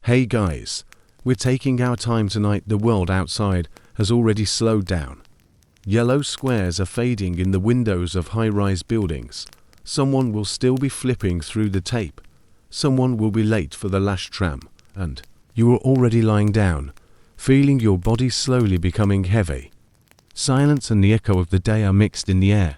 Hey guys, we're taking our time tonight. The world outside has already slowed down. Yellow squares are fading in the windows of high-rise buildings. Someone will still be flipping through the tape. Someone will be late for the last tram. And you are already lying down, feeling your body slowly becoming heavy. Silence and the echo of the day are mixed in the air,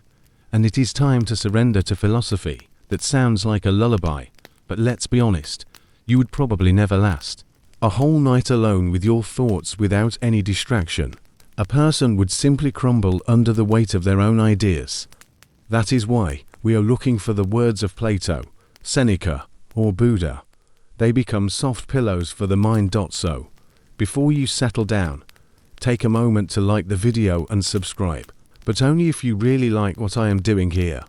and it is time to surrender to philosophy that sounds like a lullaby, but let's be honest, you would probably never last. A whole night alone with your thoughts without any distraction. A person would simply crumble under the weight of their own ideas. That is why we are looking for the words of Plato, Seneca, or Buddha. They become soft pillows for the mind. So, before you settle down, take a moment to like the video and subscribe, but only if you really like what I am doing here.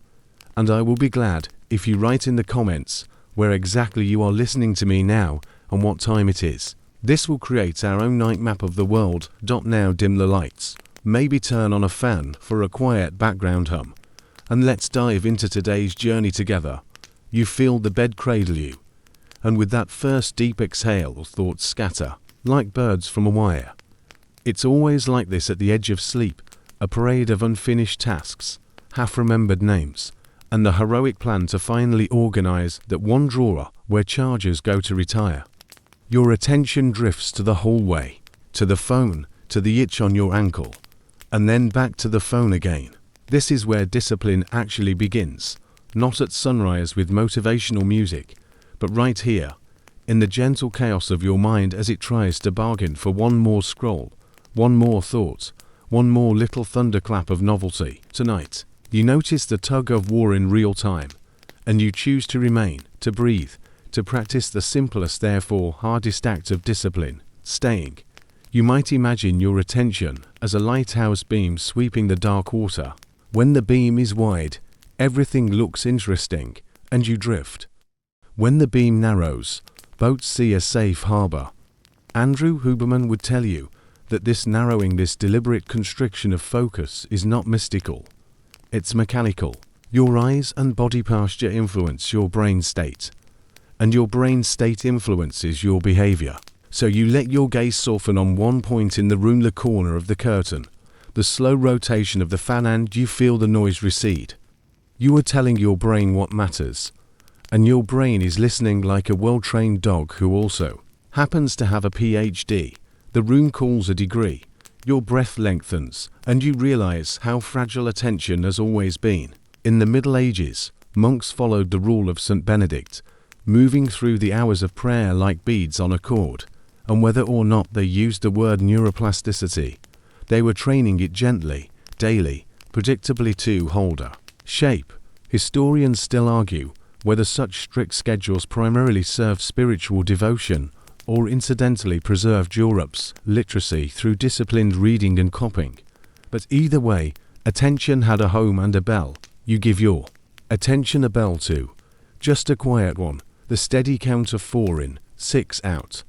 And I will be glad if you write in the comments where exactly you are listening to me now and what time it is. This will create our own night map of the world. Now dim the lights, maybe turn on a fan for a quiet background hum, and let's dive into today's journey together. You feel the bed cradle you, and with that first deep exhale, thoughts scatter like birds from a wire. It's always like this at the edge of sleep, a parade of unfinished tasks, half-remembered names, and the heroic plan to finally organize that one drawer where chargers go to retire. Your attention drifts to the hallway, to the phone, to the itch on your ankle, and then back to the phone again. This is where discipline actually begins, not at sunrise with motivational music, but right here, in the gentle chaos of your mind as it tries to bargain for one more scroll, one more thought, one more little thunderclap of novelty. Tonight, you notice the tug of war in real time, and you choose to remain, to breathe, to practice the simplest therefore hardest act of discipline, staying. You might imagine your attention as a lighthouse beam sweeping the dark water. When the beam is wide, everything looks interesting, and you drift. When the beam narrows, boats see a safe harbor. Andrew Huberman would tell you that this narrowing, this deliberate constriction of focus is not mystical. It's mechanical. Your eyes and body posture influence your brain state, and your brain state influences your behavior. So you let your gaze soften on one point in the room, the corner of the curtain, the slow rotation of the fan, and you feel the noise recede. You are telling your brain what matters, and your brain is listening like a well-trained dog who also happens to have a PhD. The room calls a degree. Your breath lengthens, and you realize how fragile attention has always been. In the Middle Ages, monks followed the rule of St. Benedict, moving through the hours of prayer like beads on a cord, and whether or not they used the word neuroplasticity, they were training it gently, daily, predictably to hold a shape. Historians still argue whether such strict schedules primarily served spiritual devotion or incidentally preserved Europe's literacy through disciplined reading and copying. But either way, attention had a home and a bell. You give your attention a bell too, just a quiet one, the steady count of 4 in, 6 out.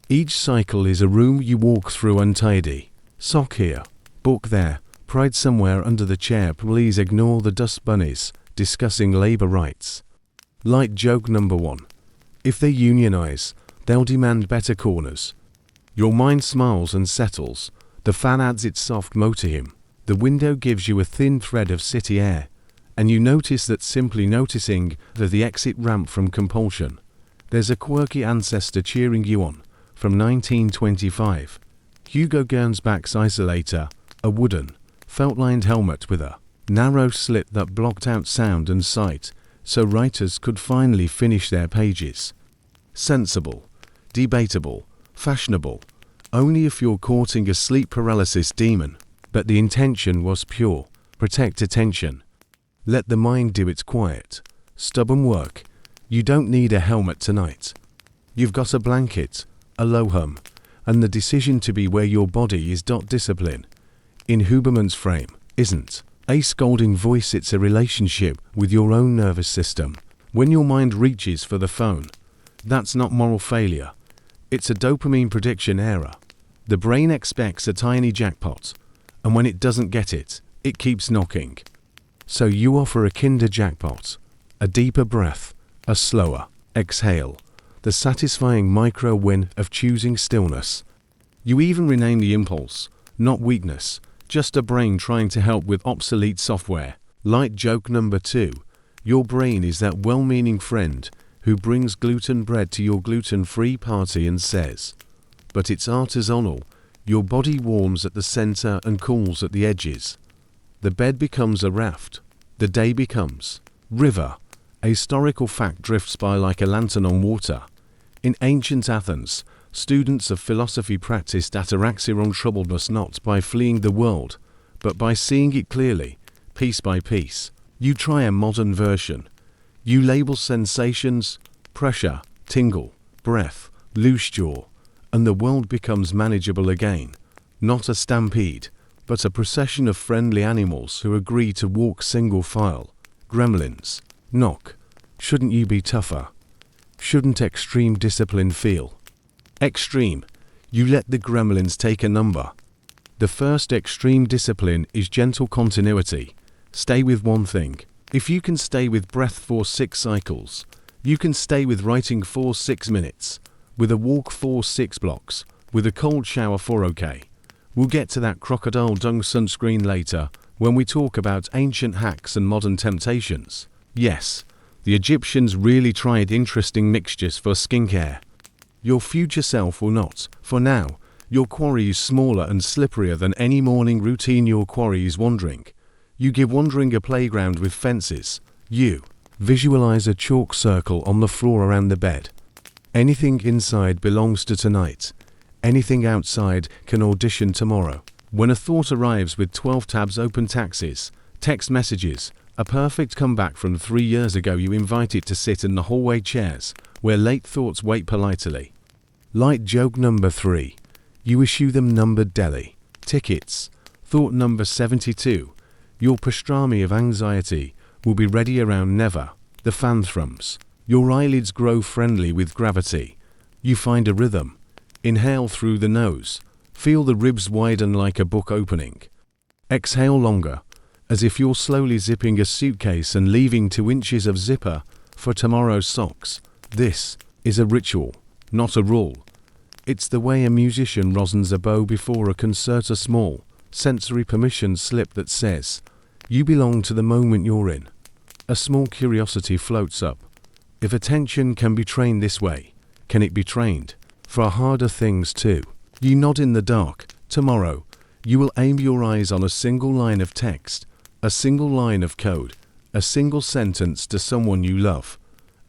Each cycle is a room you walk through untidy. Sock here, book there, pride somewhere under the chair. Please ignore the dust bunnies discussing labor rights. Light joke number 1. If they unionize, they'll demand better corners. Your mind smiles and settles. The fan adds its soft mo to him. The window gives you a thin thread of city air, and you notice that simply noticing the exit ramp from compulsion. There's a quirky ancestor cheering you on from 1925. Hugo Gernsback's isolator, a wooden, felt-lined helmet with a narrow slit that blocked out sound and sight, so writers could finally finish their pages. Sensible, debatable, fashionable, only if you're courting a sleep paralysis demon. But the intention was pure. Protect attention. Let the mind do its quiet, stubborn work. You don't need a helmet tonight. You've got a blanket, a low hum, and the decision to be where your body is. Discipline, in Huberman's frame, isn't a scolding voice, it's a relationship with your own nervous system. When your mind reaches for the phone, that's not moral failure. It's a dopamine prediction error. The brain expects a tiny jackpot, and when it doesn't get it, it keeps knocking. So you offer a Kinder jackpot, a deeper breath, a slower exhale. the satisfying micro-win of choosing stillness. You even rename the impulse, not weakness, just a brain trying to help with obsolete software. Light joke number 2. Your brain is that well-meaning friend who brings gluten bread to your gluten-free party and says, "But it's artisanal." Your body warms at the center and cools at the edges. The bed becomes a raft. The day becomes river. A historical fact drifts by like a lantern on water. In ancient Athens, students of philosophy practiced ataraxia on troubledness not by fleeing the world, but by seeing it clearly, piece by piece. You try a modern version. You label sensations, pressure, tingle, breath, loose jaw, and the world becomes manageable again. Not a stampede, but a procession of friendly animals who agree to walk single file. Gremlins. Knock. Shouldn't you be tougher? Shouldn't extreme discipline feel extreme? You let the gremlins take a number. The first extreme discipline is gentle continuity. Stay with one thing. If you can stay with breath for 6 cycles, you can stay with writing for 6 minutes, with a walk for 6 blocks, with a cold shower for okay. We'll get to that crocodile dung sunscreen later when we talk about ancient hacks and modern temptations. Yes, the Egyptians really tried interesting mixtures for skincare. Your future self will not. For now, your quarry is smaller and slipperier than any morning routine. Your quarry is wandering. You give wandering a playground with fences. You visualize a chalk circle on the floor around the bed. Anything inside belongs to tonight. Anything outside can audition tomorrow. When a thought arrives with 12 tabs open, taxes, text messages, a perfect comeback from 3 years ago, you invite it to sit in the hallway chairs, where late thoughts wait politely. Light joke number 3. You issue them numbered deli tickets. Thought number 72. Your pastrami of anxiety will be ready around never. The fan thrums. Your eyelids grow friendly with gravity. You find a rhythm. Inhale through the nose. Feel the ribs widen like a book opening. Exhale longer, as if you're slowly zipping a suitcase and leaving 2 inches of zipper for tomorrow's socks. This is a ritual, not a rule. It's the way a musician rosens a bow before a concert, a small, sensory permission slip that says, you belong to the moment you're in. A small curiosity floats up. If attention can be trained this way, can it be trained for harder things too? You nod in the dark. Tomorrow, you will aim your eyes on a single line of text, a single line of code, a single sentence to someone you love,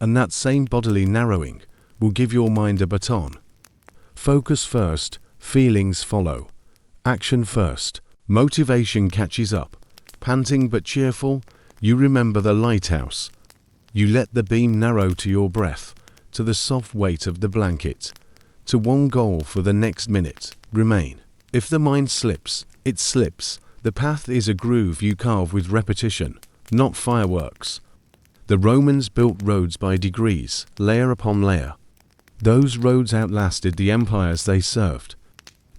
and that same bodily narrowing will give your mind a baton. Focus first, feelings follow. Action first, motivation catches up. Panting but cheerful, you remember the lighthouse. You let the beam narrow to your breath, to the soft weight of the blanket, to one goal for the next minute. Remain. If the mind slips, it slips. The path is a groove you carve with repetition, not fireworks. The Romans built roads by degrees, layer upon layer. Those roads outlasted the empires they served.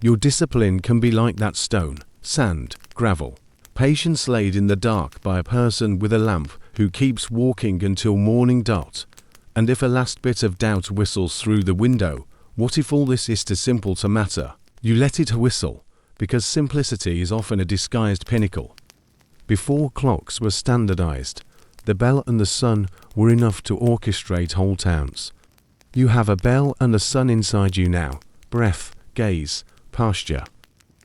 Your discipline can be like that stone, sand, gravel. Patience laid in the dark by a person with a lamp who keeps walking until morning dart. And if a last bit of doubt whistles through the window, what if all this is too simple to matter? You let it whistle, because simplicity is often a disguised pinnacle. Before clocks were standardized, the bell and the sun were enough to orchestrate whole towns. You have a bell and a sun inside you now, breath, gaze, pasture.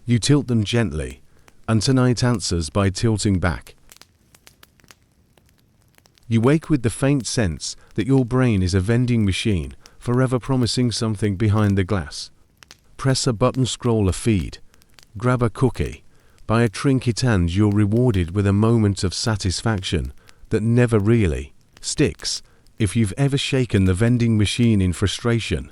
You tilt them gently, and tonight answers by tilting back. You wake with the faint sense that your brain is a vending machine, forever promising something behind the glass. Press a button, scroll a feed, grab a cookie, buy a trinket, and you're rewarded with a moment of satisfaction that never really sticks. If you've ever shaken the vending machine in frustration,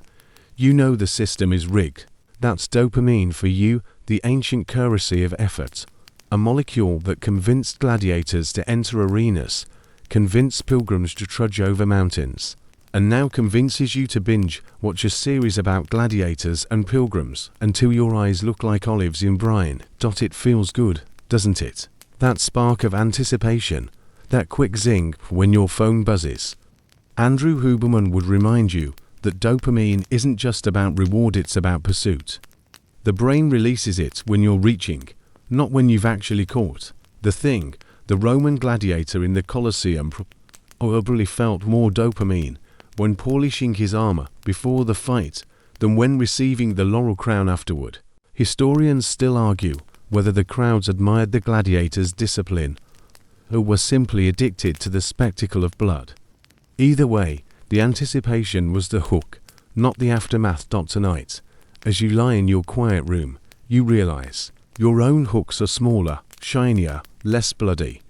you know the system is rigged. That's dopamine for you, the ancient currency of effort, a molecule that convinced gladiators to enter arenas, convinced pilgrims to trudge over mountains, and now convinces you to binge watch a series about gladiators and pilgrims until your eyes look like olives in brine. It feels good, doesn't it? That spark of anticipation, that quick zing when your phone buzzes. Andrew Huberman would remind you that dopamine isn't just about reward, it's about pursuit. The brain releases it when you're reaching, not when you've actually caught the thing. The Roman gladiator in the Colosseum probably felt more dopamine when polishing his armor before the fight than when receiving the laurel crown afterward. Historians still argue whether the crowds admired the gladiator's discipline or were simply addicted to the spectacle of blood. Either way, the anticipation was the hook, not the aftermath. Tonight, as you lie in your quiet room, you realize your own hooks are smaller, shinier, less bloody,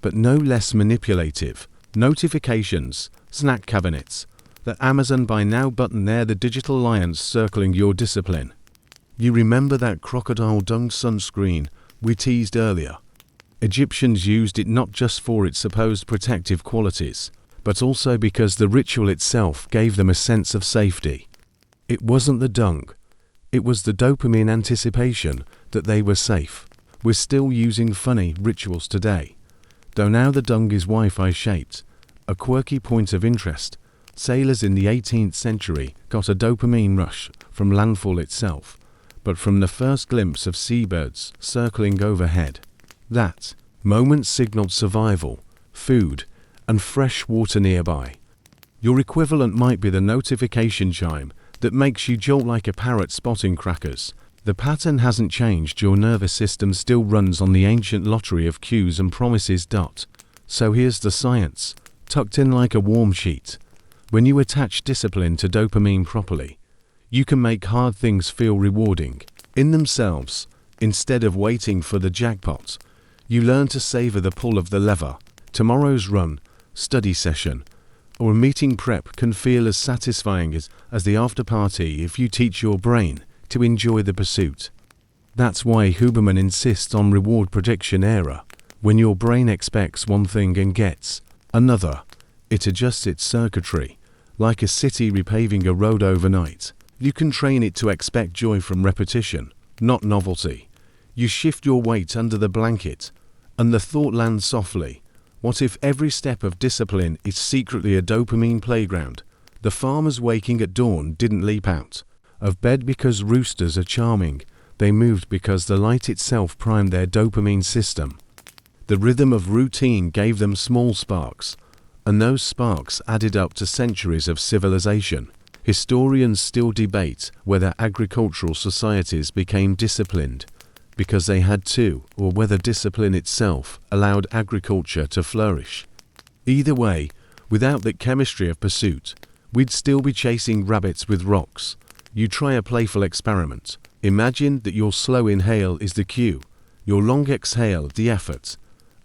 but no less manipulative. Notifications, snack cabinets, the Amazon Buy Now button, they're the digital lions circling your discipline. You remember that crocodile dung sunscreen we teased earlier? Egyptians used it not just for its supposed protective qualities, but also because the ritual itself gave them a sense of safety. It wasn't the dung, it was the dopamine anticipation that they were safe. We're still using funny rituals today, though now the dung is Wi-Fi shaped, a quirky point of interest. Sailors in the 18th century got a dopamine rush from landfall itself, but from the first glimpse of seabirds circling overhead. That moment signaled survival, food, and fresh water nearby. Your equivalent might be the notification chime that makes you jolt like a parrot spotting crackers. The pattern hasn't changed, your nervous system still runs on the ancient lottery of cues and promises. So here's the science, tucked in like a warm sheet. When you attach discipline to dopamine properly, you can make hard things feel rewarding in themselves. Instead of waiting for the jackpot, you learn to savor the pull of the lever. Tomorrow's run, study session, or a meeting prep can feel as satisfying as the after party if you teach your brain to enjoy the pursuit. That's why Huberman insists on reward prediction error. When your brain expects one thing and gets another, it adjusts its circuitry, like a city repaving a road overnight. You can train it to expect joy from repetition, not novelty. You shift your weight under the blanket, and the thought lands softly. What if every step of discipline is secretly a dopamine playground? The farmers waking at dawn didn't leap out of bed because roosters are charming. They moved because the light itself primed their dopamine system. The rhythm of routine gave them small sparks, and those sparks added up to centuries of civilization. Historians still debate whether agricultural societies became disciplined because they had to, or whether discipline itself allowed agriculture to flourish. Either way, without that chemistry of pursuit, we'd still be chasing rabbits with rocks. You try a playful experiment. Imagine that your slow inhale is the cue, your long exhale the effort,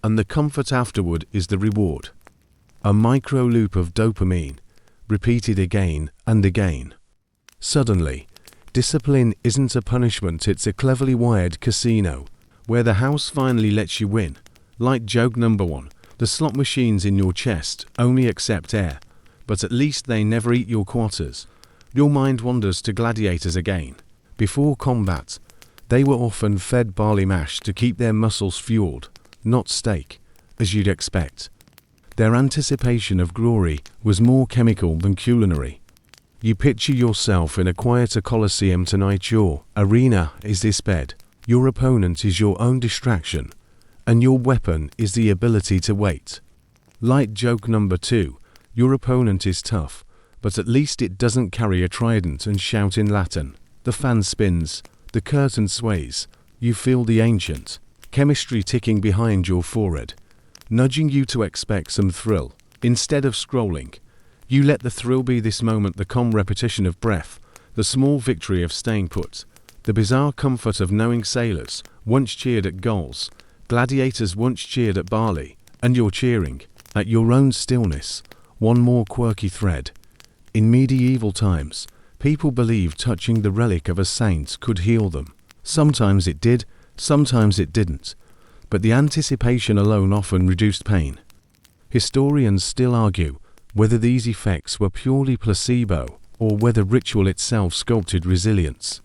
and the comfort afterward is the reward. A micro loop of dopamine, repeated again and again. Suddenly, discipline isn't a punishment, it's a cleverly wired casino, where the house finally lets you win. Like joke number 1, the slot machines in your chest only accept air, but at least they never eat your quarters. Your mind wanders to gladiators again. Before combat, they were often fed barley mash to keep their muscles fueled, not steak, as you'd expect. Their anticipation of glory was more chemical than culinary. You picture yourself in a quieter Colosseum tonight. Your arena is this bed, your opponent is your own distraction, and your weapon is the ability to wait. Light joke number 2, your opponent is tough, but at least it doesn't carry a trident and shout in Latin. The fan spins, the curtain sways, you feel the ancient chemistry ticking behind your forehead, nudging you to expect some thrill. Instead of scrolling, you let the thrill be this moment, the calm repetition of breath, the small victory of staying put, the bizarre comfort of knowing sailors once cheered at goals, gladiators once cheered at barley, and you're cheering at your own stillness. One more quirky thread. In medieval times, people believed touching the relic of a saint could heal them. Sometimes it did, sometimes it didn't, but the anticipation alone often reduced pain. Historians still argue whether these effects were purely placebo or whether ritual itself sculpted resilience.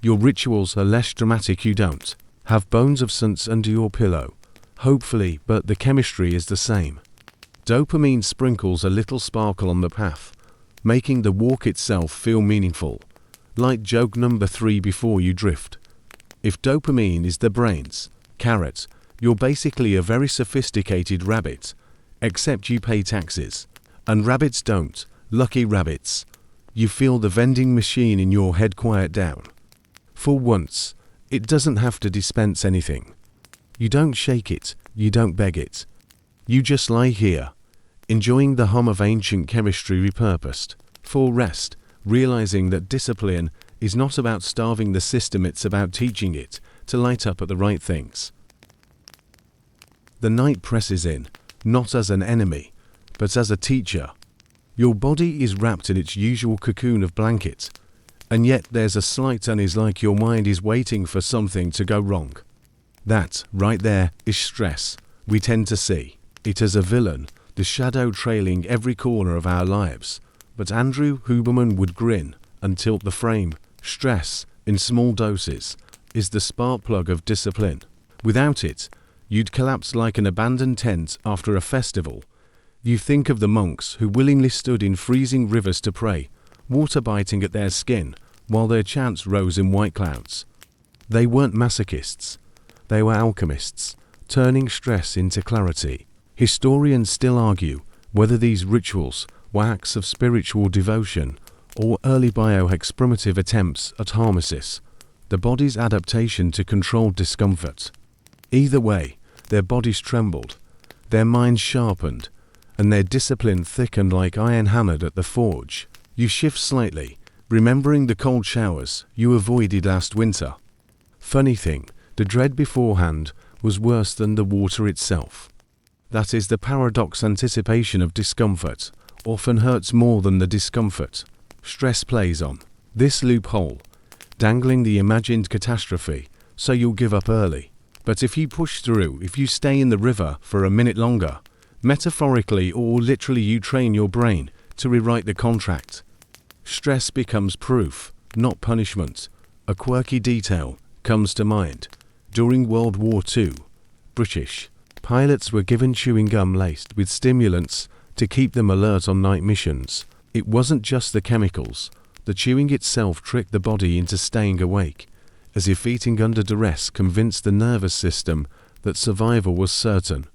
Your rituals are less dramatic, you don't have bones of saints under your pillow, hopefully, but the chemistry is the same. Dopamine sprinkles a little sparkle on the path, making the walk itself feel meaningful. Light joke number 3 before you drift. If dopamine is the brain's carrot, you're basically a very sophisticated rabbit, except you pay taxes. And rabbits don't. Lucky rabbits. You feel the vending machine in your head quiet down. For once, it doesn't have to dispense anything. You don't shake it, you don't beg it. You just lie here, enjoying the hum of ancient chemistry repurposed for rest, realizing that discipline is not about starving the system, it's about teaching it to light up at the right things. The night presses in, not as an enemy, but as a teacher. Your body is wrapped in its usual cocoon of blanket, and yet there's a slight unease, like your mind is waiting for something to go wrong. That, right there, is stress. We tend to see it as a villain, the shadow trailing every corner of our lives. But Andrew Huberman would grin and tilt the frame. Stress, in small doses, is the spark plug of discipline. Without it, you'd collapse like an abandoned tent after a festival. You think of the monks who willingly stood in freezing rivers to pray, water biting at their skin, while their chants rose in white clouds. They weren't masochists. They were alchemists, turning stress into clarity. Historians still argue whether these rituals were acts of spiritual devotion or early bioexplorative attempts at hormesis, the body's adaptation to controlled discomfort. Either way, their bodies trembled, their minds sharpened, and their discipline thickened like iron hammered at the forge. You shift slightly, remembering the cold showers you avoided last winter. Funny thing, the dread beforehand was worse than the water itself. That is the paradox. Anticipation of discomfort often hurts more than the discomfort. Stress plays on this loophole, dangling the imagined catastrophe so you'll give up early. But if you push through, if you stay in the river for a minute longer, metaphorically or literally, you train your brain to rewrite the contract. Stress becomes proof, not punishment. A quirky detail comes to mind. During World War II, British pilots were given chewing gum laced with stimulants to keep them alert on night missions. It wasn't just the chemicals. The chewing itself tricked the body into staying awake, as if eating under duress convinced the nervous system that survival was certain.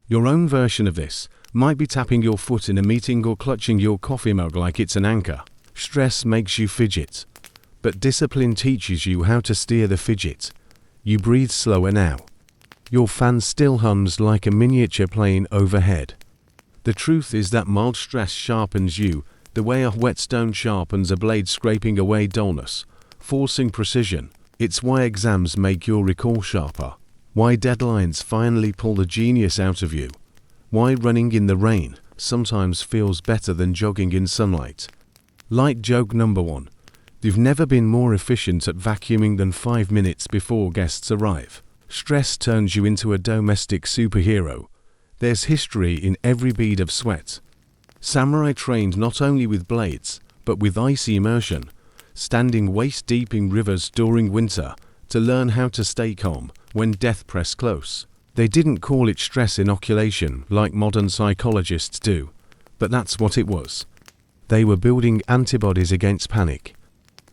Your own version of this might be tapping your foot in a meeting or clutching your coffee mug like it's an anchor. Stress makes you fidget, but discipline teaches you how to steer the fidget. You breathe slower now. Your fan still hums like a miniature plane overhead. The truth is that mild stress sharpens you the way a whetstone sharpens a blade, scraping away dullness, forcing precision. It's why exams make your recall sharper. Why deadlines finally pull the genius out of you. Why running in the rain sometimes feels better than jogging in sunlight. Light joke number 1. You've never been more efficient at vacuuming than 5 minutes before guests arrive. Stress turns you into a domestic superhero. There's history in every bead of sweat. Samurai trained not only with blades, but with icy immersion, standing waist-deep in rivers during winter to learn how to stay calm when death pressed close. They didn't call it stress inoculation like modern psychologists do, but that's what it was. They were building antibodies against panic.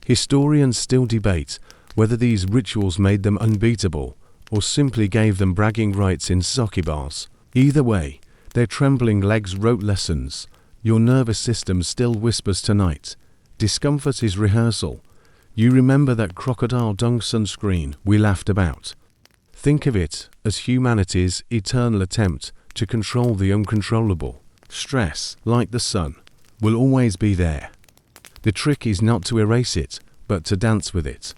Historians still debate whether these rituals made them unbeatable or simply gave them bragging rights in sake bars. Either way, their trembling legs wrote lessons. Your nervous system still whispers tonight. Discomfort is rehearsal. You remember that crocodile dung sunscreen we laughed about. Think of it as humanity's eternal attempt to control the uncontrollable. Stress, like the sun, will always be there. The trick is not to erase it, but to dance with it.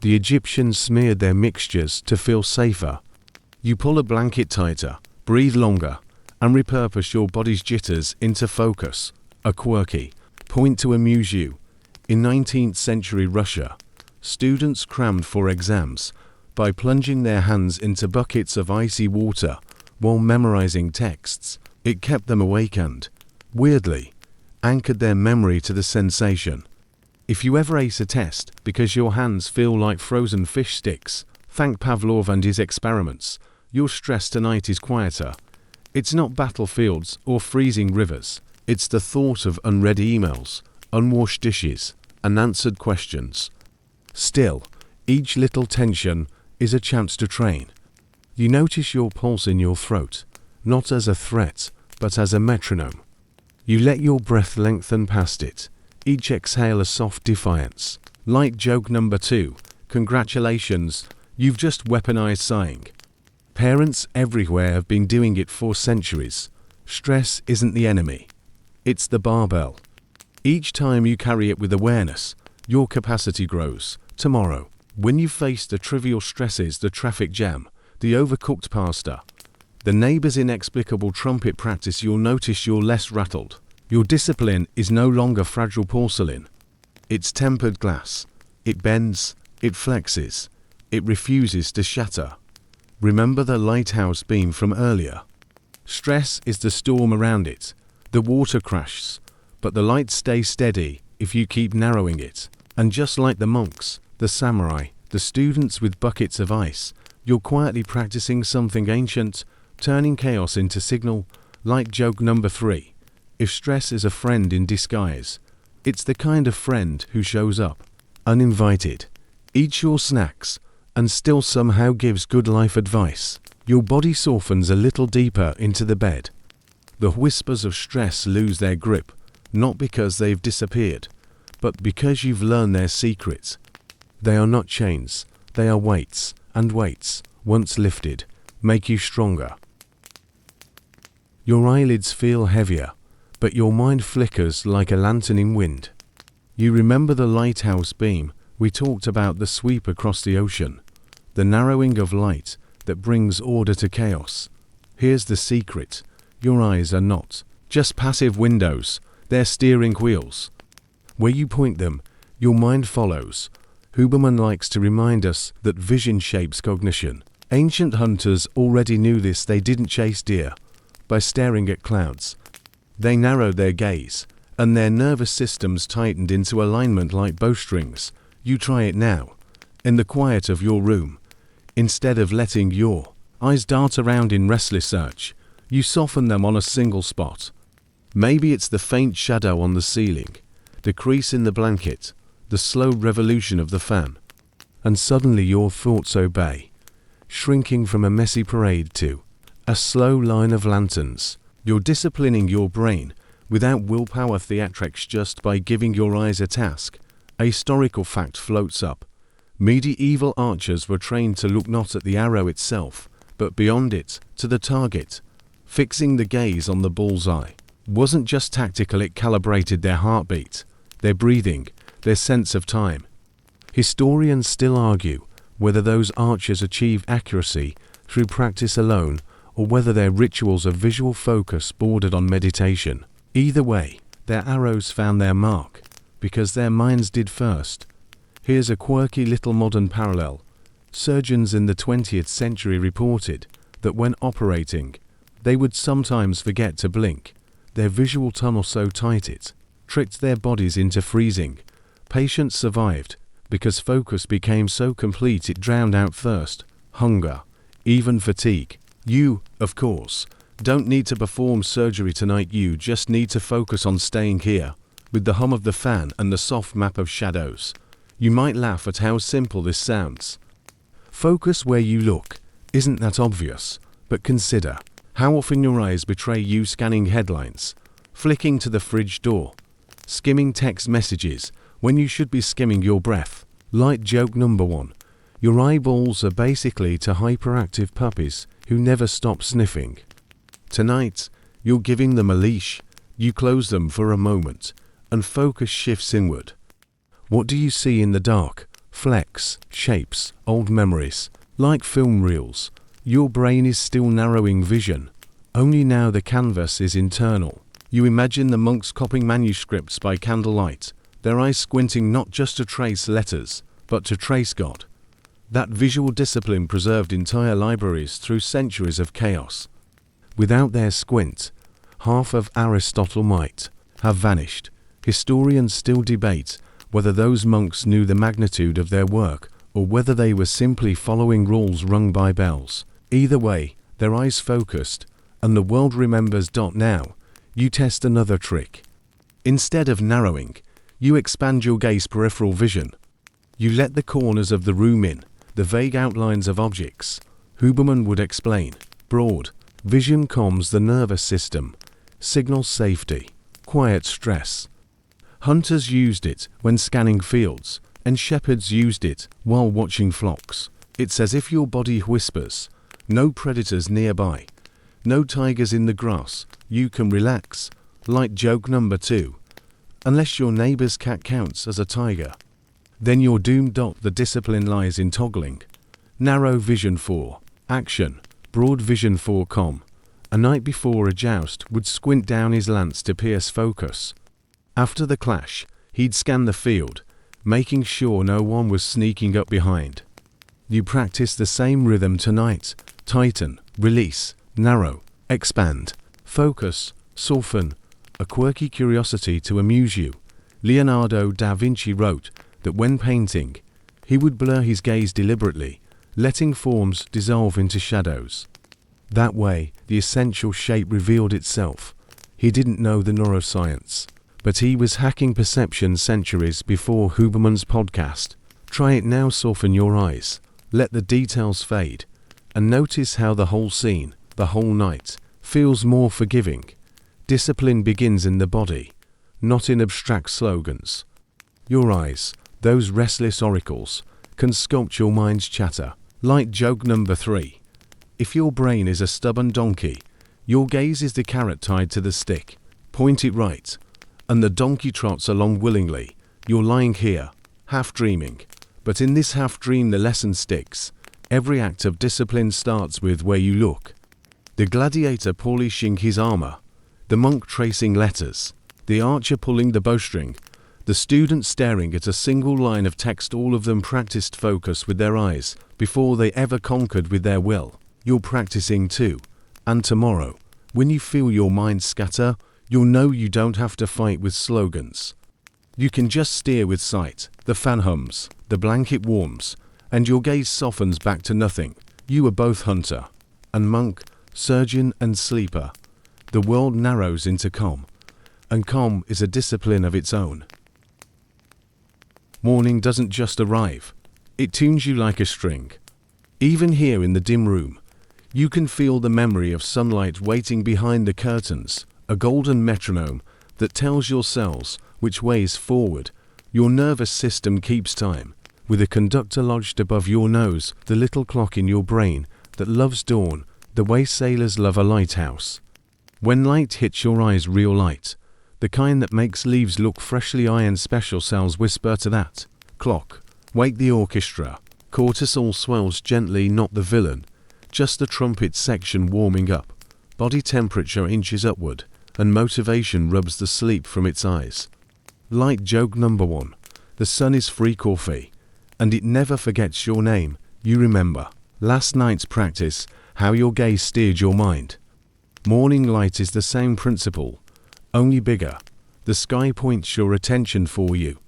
The Egyptians smeared their mixtures to feel safer. You pull a blanket tighter, breathe longer, and repurpose your body's jitters into focus. A quirky point to amuse you. In 19th century Russia, students crammed for exams by plunging their hands into buckets of icy water while memorizing texts. It kept them awake and, weirdly, anchored their memory to the sensation. If you ever ace a test because your hands feel like frozen fish sticks, thank Pavlov and his experiments. Your stress tonight is quieter. It's not battlefields or freezing rivers. It's the thought of unread emails, unwashed dishes, unanswered questions. Still, each little tension is a chance to train. You notice your pulse in your throat, not as a threat, but as a metronome. You let your breath lengthen past it, each exhale a soft defiance. Light joke number 2, congratulations, you've just weaponized sighing. Parents everywhere have been doing it for centuries. Stress isn't the enemy. It's the barbell. Each time you carry it with awareness, your capacity grows. Tomorrow, when you face the trivial stresses, the traffic jam, the overcooked pasta, the neighbor's inexplicable trumpet practice, you'll notice you're less rattled. Your discipline is no longer fragile porcelain. It's tempered glass. It bends, it flexes, it refuses to shatter. Remember the lighthouse beam from earlier. Stress is the storm around it. The water crashes, but the light stays steady if you keep narrowing it. And just like the monks, the samurai, the students with buckets of ice, you're quietly practicing something ancient, turning chaos into signal. Light joke number 3. If stress is a friend in disguise, it's the kind of friend who shows up, uninvited, eats your snacks, and still somehow gives good life advice. Your body softens a little deeper into the bed. The whispers of stress lose their grip, not because they've disappeared, but because you've learned their secrets. They are not chains, they are weights, and weights, once lifted, make you stronger. Your eyelids feel heavier, but your mind flickers like a lantern in wind. You remember the lighthouse beam. We talked about the sweep across the ocean, the narrowing of light that brings order to chaos. Here's the secret. Your eyes are not just passive windows, they're steering wheels. Where you point them, your mind follows. Huberman likes to remind us that vision shapes cognition. Ancient hunters already knew this. They didn't chase deer by staring at clouds. They narrowed their gaze, and their nervous systems tightened into alignment like bowstrings. You try it now, in the quiet of your room. Instead of letting your eyes dart around in restless search, you soften them on a single spot. Maybe it's the faint shadow on the ceiling, the crease in the blanket, the slow revolution of the fan. And suddenly your thoughts obey, shrinking from a messy parade to a slow line of lanterns. You're disciplining your brain without willpower theatrics, just by giving your eyes a task. A historical fact floats up. Medieval archers were trained to look not at the arrow itself, but beyond it, to the target. Fixing the gaze on the bullseye wasn't just tactical, it calibrated their heartbeat, their breathing, their sense of time. Historians still argue whether those archers achieved accuracy through practice alone, or whether their rituals of visual focus bordered on meditation. Either way, their arrows found their mark, because their minds did first. Here's a quirky little modern parallel. Surgeons in the 20th century reported that when operating, they would sometimes forget to blink. Their visual tunnel so tight it tricked their bodies into freezing. Patients survived because focus became so complete it drowned out thirst, hunger, even fatigue. You, of course, don't need to perform surgery tonight. You just need to focus on staying here, with the hum of the fan and the soft map of shadows. You might laugh at how simple this sounds. Focus where you look. Isn't that obvious? But consider how often your eyes betray you, scanning headlines, flicking to the fridge door, skimming text messages when you should be skimming your breath. Light joke number 1. Your eyeballs are basically two hyperactive puppies who never stop sniffing. Tonight, you're giving them a leash. You close them for a moment, and focus shifts inward. What do you see in the dark? Flecks, shapes, old memories. Like film reels, your brain is still narrowing vision. Only now the canvas is internal. You imagine the monks copying manuscripts by candlelight, their eyes squinting not just to trace letters, but to trace God. That visual discipline preserved entire libraries through centuries of chaos. Without their squint, half of Aristotle might have vanished. Historians still debate whether those monks knew the magnitude of their work, or whether they were simply following rules rung by bells. Either way, their eyes focused, and the world remembers. Now, You test another trick. Instead of narrowing, you expand your gaze peripheral vision. You let the corners of the room in, the vague outlines of objects. Huberman would explain, broad vision calms the nervous system, signals safety, quiet stress. Hunters used it when scanning fields, and shepherds used it while watching flocks. It's as if your body whispers, no predators nearby, no tigers in the grass, you can relax. Light joke number 2. Unless your neighbor's cat counts as a tiger, then you're doomed. The discipline lies in toggling. Narrow vision for action, broad vision for calm. A night before a joust would squint down his lance to pierce focus. After the clash, he'd scan the field, making sure no one was sneaking up behind. You practice the same rhythm tonight. Tighten, release, narrow, expand, focus, soften, a quirky curiosity to amuse you. Leonardo da Vinci wrote that when painting, he would blur his gaze deliberately, letting forms dissolve into shadows. That way, the essential shape revealed itself. He didn't know the neuroscience, but he was hacking perception centuries before Huberman's podcast. Try it now. Soften your eyes, let the details fade, and notice how the whole scene, the whole night, feels more forgiving. Discipline begins in the body, not in abstract slogans. Your eyes, those restless oracles, can sculpt your mind's chatter. Light joke number 3. If your brain is a stubborn donkey, your gaze is the carrot tied to the stick. Point it right, and the donkey trots along willingly. You're lying here, half dreaming, but in this half dream the lesson sticks. Every act of discipline starts with where you look. The gladiator polishing his armor, the monk tracing letters, the archer pulling the bowstring, the student staring at a single line of text. All of them practiced focus with their eyes before they ever conquered with their will. You're practicing too, and tomorrow, when you feel your mind scatter, you'll know you don't have to fight with slogans. You can just steer with sight. The fan hums, the blanket warms, and your gaze softens back to nothing. You are both hunter and monk, surgeon and sleeper. The world narrows into calm, and calm is a discipline of its own. Morning doesn't just arrive, it tunes you like a string. Even here in the dim room, you can feel the memory of sunlight waiting behind the curtains, a golden metronome that tells your cells which way is forward. Your nervous system keeps time, with a conductor lodged above your nose, the little clock in your brain that loves dawn, the way sailors love a lighthouse. When light hits your eyes, real light, the kind that makes leaves look freshly ironed, special cells whisper to that clock, wake the orchestra. Cortisol swells gently, not the villain, just the trumpet section warming up. Body temperature inches upward, and motivation rubs the sleep from its eyes. Light joke number 1. The sun is free coffee, and it never forgets your name. You remember last night's practice, how your gaze steered your mind. Morning light is the same principle, only bigger. The sky points your attention for you.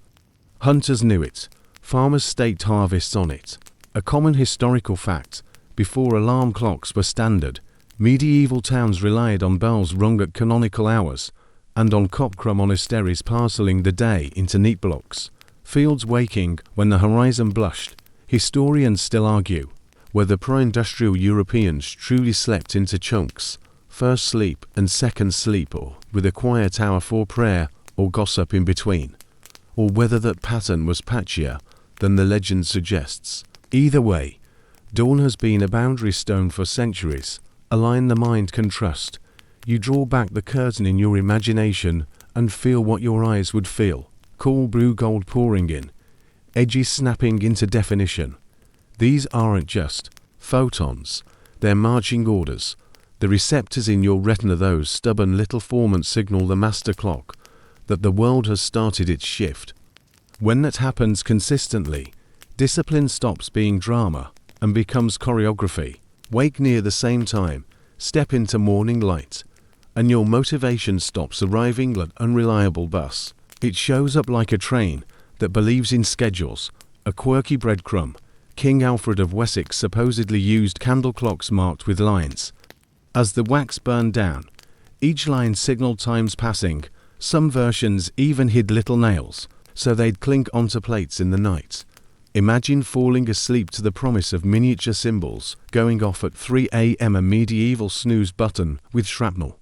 Hunters knew it. Farmers staked harvests on it. A common historical fact, before alarm clocks were standard, medieval towns relied on bells rung at canonical hours, and on cockcrow monasteries parceling the day into neat blocks. Fields waking when the horizon blushed. Historians still argue whether pre-industrial Europeans truly slept into chunks, first sleep and second sleep, or with a quiet hour for prayer or gossip in between, or whether that pattern was patchier than the legend suggests. Either way, dawn has been a boundary stone for centuries, a line the mind can trust. You draw back the curtain in your imagination and feel what your eyes would feel. Cool blue gold pouring in, edges snapping into definition. These aren't just photons, they're marching orders. The receptors in your retina, those stubborn little formants, signal the master clock that the world has started its shift. When that happens consistently, discipline stops being drama and becomes choreography. Wake near the same time, step into morning light, and your motivation stops arriving like an unreliable bus. It shows up like a train that believes in schedules, a quirky breadcrumb. King Alfred of Wessex supposedly used candle clocks marked with lines. As the wax burned down, Each line signaled time's passing. Some versions even hid little nails, so they'd clink onto plates in the night. Imagine falling asleep to the promise of miniature cymbals going off at 3 a.m. a medieval snooze button with shrapnel.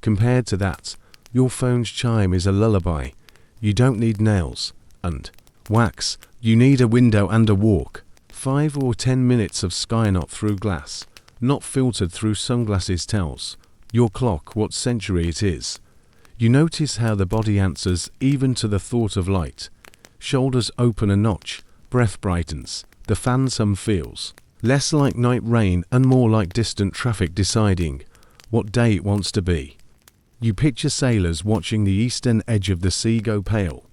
Compared to that, your phone's chime is a lullaby. You don't need nails. And wax, you need a window and a walk. 5 or 10 minutes of sky not through glass, not filtered through sunglasses tells your clock what century it is. You notice how the body answers even to the thought of light. Shoulders open a notch, breath brightens, the fan's hum feels less like night rain and more like distant traffic deciding what day it wants to be. You picture sailors watching the eastern edge of the sea go pale,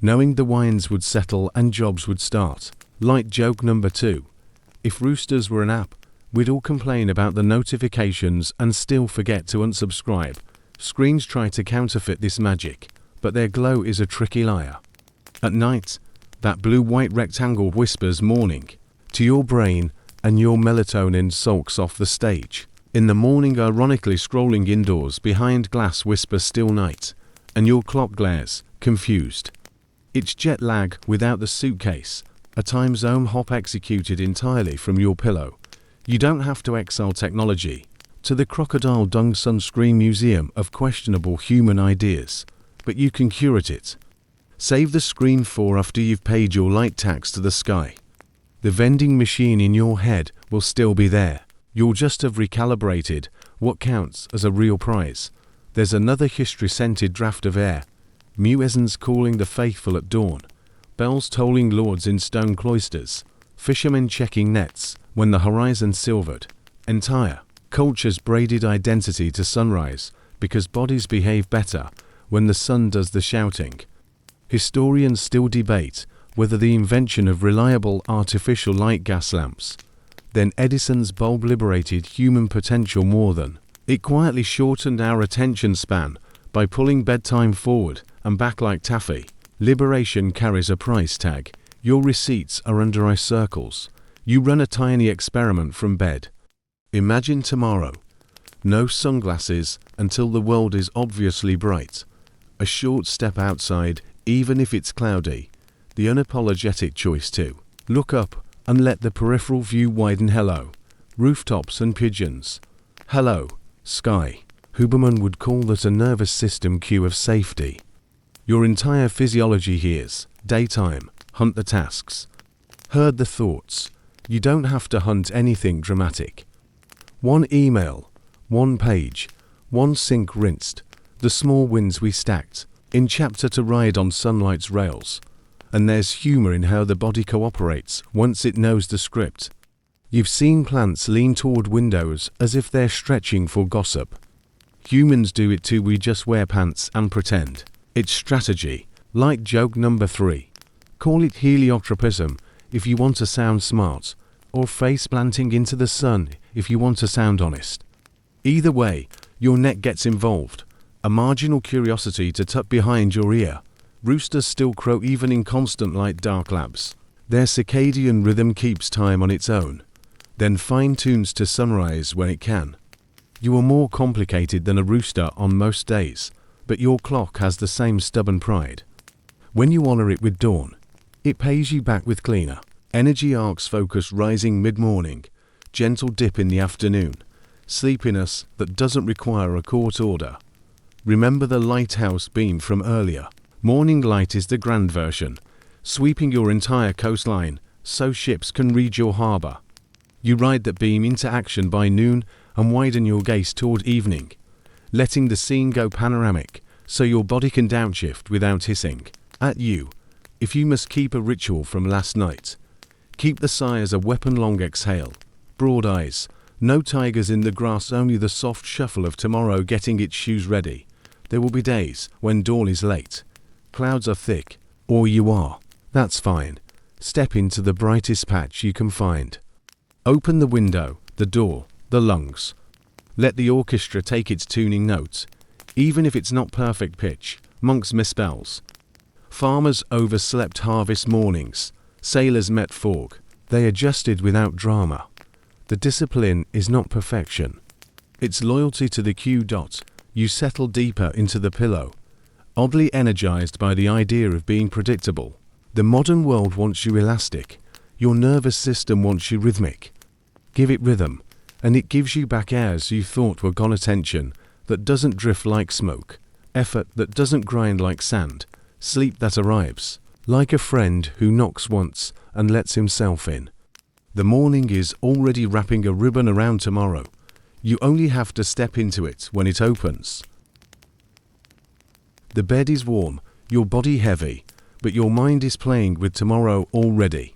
knowing the winds would settle and jobs would start. Light joke number 2. If roosters were an app, we'd all complain about the notifications and still forget to unsubscribe. Screens try to counterfeit this magic, but their glow is a tricky liar. At night, that blue-white rectangle whispers morning to your brain and your melatonin sulks off the stage. In the morning, ironically scrolling indoors behind glass whispers still night, and your clock glares, confused. It's jet lag without the suitcase, a time zone hop executed entirely from your pillow. You don't have to exile technology to the crocodile dung sunscreen museum of questionable human ideas, but you can curate it. Save the screen for after you've paid your light tax to the sky. The vending machine in your head will still be there. You'll just have recalibrated what counts as a real prize. There's another history-scented draft of air. Muezzins calling the faithful at dawn. Bells tolling lords in stone cloisters. Fishermen checking nets when the horizon silvered. Entire culture's braided identity to sunrise because bodies behave better when the sun does the shouting. Historians still debate whether the invention of reliable artificial light gas lamps, then Edison's bulb liberated human potential more than it quietly shortened our attention span by pulling bedtime forward and back like taffy. Liberation carries a price tag. Your receipts are under eye circles. You run a tiny experiment from bed. Imagine tomorrow. No sunglasses until the world is obviously bright. A short step outside, even if it's cloudy. The unapologetic choice to look up and let the peripheral view widen. Hello, rooftops and pigeons. Hello, sky. Huberman would call that a nervous system cue of safety. Your entire physiology hears daytime, hunt the tasks. Heard the thoughts. You don't have to hunt anything dramatic. One email, one page, one sink rinsed. The small wins we stacked in chapter to ride on sunlight's rails. And there's humor in how the body cooperates once it knows the script. You've seen plants lean toward windows as if they're stretching for gossip. Humans do it too, we just wear pants and pretend. It's strategy. Light joke number 3. Call it heliotropism if you want to sound smart, or face planting into the sun if you want to sound honest. Either way, your neck gets involved. A marginal curiosity to tuck behind your ear. Roosters still crow even in constant light dark labs. Their circadian rhythm keeps time on its own, then fine-tunes to sunrise when it can. You are more complicated than a rooster on most days, but your clock has the same stubborn pride. When you honor it with dawn, it pays you back with cleaner. Energy arcs focus rising mid-morning, gentle dip in the afternoon, sleepiness that doesn't require a court order. Remember the lighthouse beam from earlier. Morning light is the grand version, sweeping your entire coastline so ships can read your harbor. You ride that beam into action by noon and widen your gaze toward evening, letting the scene go panoramic so your body can downshift without hissing at you. If you must keep a ritual from last night, keep the sigh as a weapon-long exhale. Broad eyes, no tigers in the grass, only the soft shuffle of tomorrow getting its shoes ready. There will be days when dawn is late. Clouds are thick, or you are. That's fine. Step into the brightest patch you can find. Open the window, the door, the lungs. Let the orchestra take its tuning notes, even if it's not perfect pitch. Monks miss bells. Farmers overslept harvest mornings. Sailors met fog. They adjusted without drama. The discipline is not perfection. It's loyalty to the cue. You settle deeper into the pillow, oddly energized by the idea of being predictable. The modern world wants you elastic. Your nervous system wants you rhythmic. Give it rhythm, and it gives you back airs you thought were gone, attention that doesn't drift like smoke, effort that doesn't grind like sand, sleep that arrives, like a friend who knocks once and lets himself in. The morning is already wrapping a ribbon around tomorrow. You only have to step into it when it opens. The bed is warm, your body heavy, but your mind is playing with tomorrow already.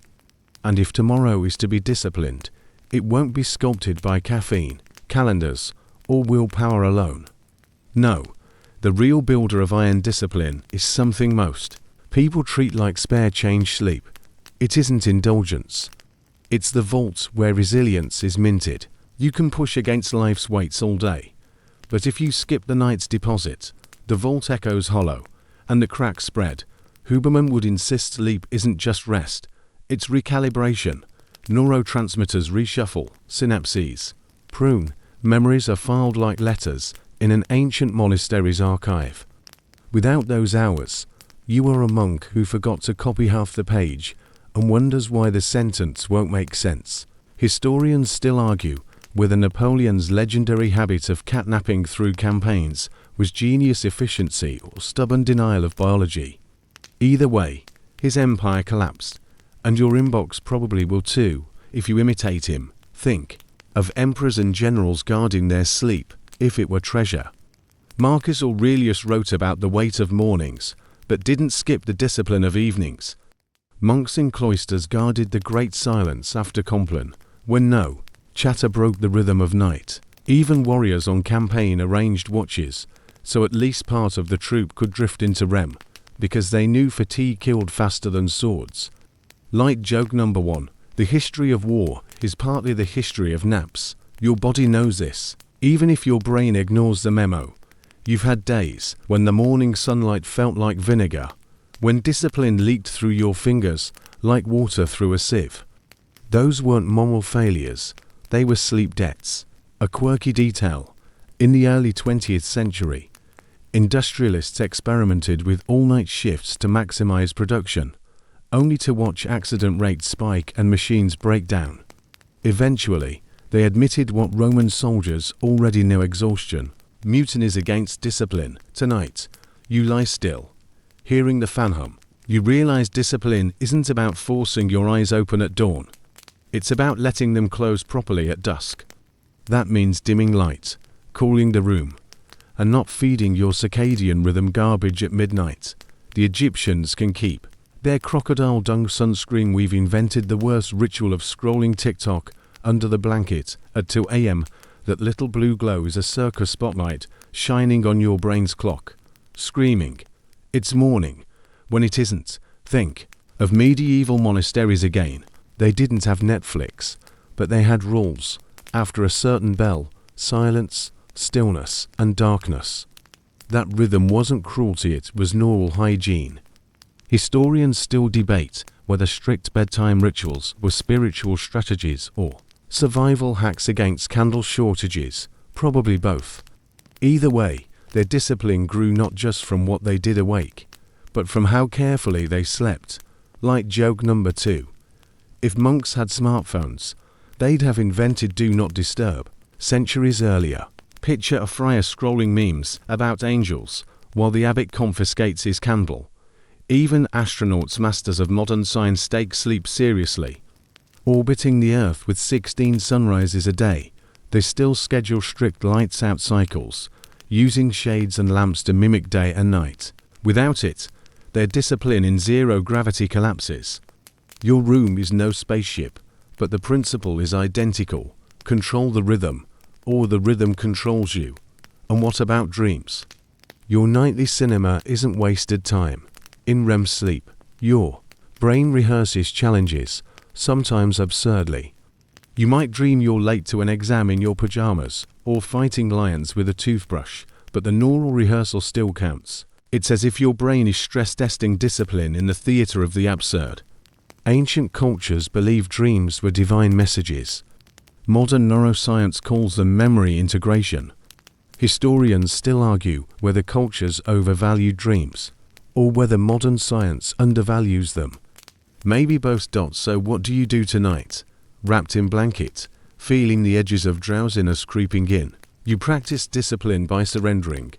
And if tomorrow is to be disciplined, it won't be sculpted by caffeine, calendars, or willpower alone. No, the real builder of iron discipline is something most people treat like spare change sleep. It isn't indulgence. It's the vault where resilience is minted. You can push against life's weights all day, but if you skip the night's deposit, the vault echoes hollow, and the cracks spread. Huberman would insist sleep isn't just rest, it's recalibration. Neurotransmitters reshuffle, synapses prune, memories are filed like letters in an ancient monastery's archive. Without those hours, you are a monk who forgot to copy half the page and wonders why the sentence won't make sense. Historians still argue whether Napoleon's legendary habit of catnapping through campaigns was genius efficiency or stubborn denial of biology. Either way, his empire collapsed, and your inbox probably will too if you imitate him. Think of emperors and generals guarding their sleep if it were treasure. Marcus Aurelius wrote about the weight of mornings, but didn't skip the discipline of evenings. Monks in cloisters guarded the great silence after Compline, when no chatter broke the rhythm of night. Even warriors on campaign arranged watches, so at least part of the troop could drift into REM, because they knew fatigue killed faster than swords. Light joke number 1. The history of war is partly the history of naps. Your body knows this, even if your brain ignores the memo. You've had days when the morning sunlight felt like vinegar, when discipline leaked through your fingers like water through a sieve. Those weren't moral failures, they were sleep debts. A quirky detail. In the early 20th century, industrialists experimented with all-night shifts to maximize production, only to watch accident rates spike and machines break down. Eventually, they admitted what Roman soldiers already knew: exhaustion. Mutinies against discipline. Tonight, you lie still, hearing the fan hum. You realize discipline isn't about forcing your eyes open at dawn. It's about letting them close properly at dusk. That means dimming light, cooling the room, and not feeding your circadian rhythm garbage at midnight. The Egyptians can keep their crocodile dung sunscreen. We've invented the worst ritual of scrolling TikTok under the blanket at 2 a.m. That little blue glow is a circus spotlight shining on your brain's clock, screaming, "It's morning," when it isn't. Think of medieval monasteries again. They didn't have Netflix, but they had rules. After a certain bell, silence, stillness, and darkness. That rhythm wasn't cruelty, it was neural hygiene. Historians still debate whether strict bedtime rituals were spiritual strategies or survival hacks against candle shortages, probably both. Either way, their discipline grew not just from what they did awake, but from how carefully they slept. Light joke number 2. If monks had smartphones, they'd have invented Do Not Disturb centuries earlier. Picture a friar scrolling memes about angels while the abbot confiscates his candle. Even astronauts, masters of modern science, take sleep seriously. Orbiting the Earth with 16 sunrises a day, they still schedule strict lights-out cycles, using shades and lamps to mimic day and night. Without it, their discipline in zero gravity collapses. Your room is no spaceship, but the principle is identical. Control the rhythm, or the rhythm controls you. And what about dreams? Your nightly cinema isn't wasted time. In REM sleep, your brain rehearses challenges, sometimes absurdly. You might dream you're late to an exam in your pajamas, or fighting lions with a toothbrush, but the neural rehearsal still counts. It's as if your brain is stress-testing discipline in the theater of the absurd. Ancient cultures believed dreams were divine messages. Modern neuroscience calls them memory integration. Historians still argue whether cultures overvalue dreams, or whether modern science undervalues them. Maybe both. So what do you do tonight? Wrapped in blanket, feeling the edges of drowsiness creeping in, you practice discipline by surrendering.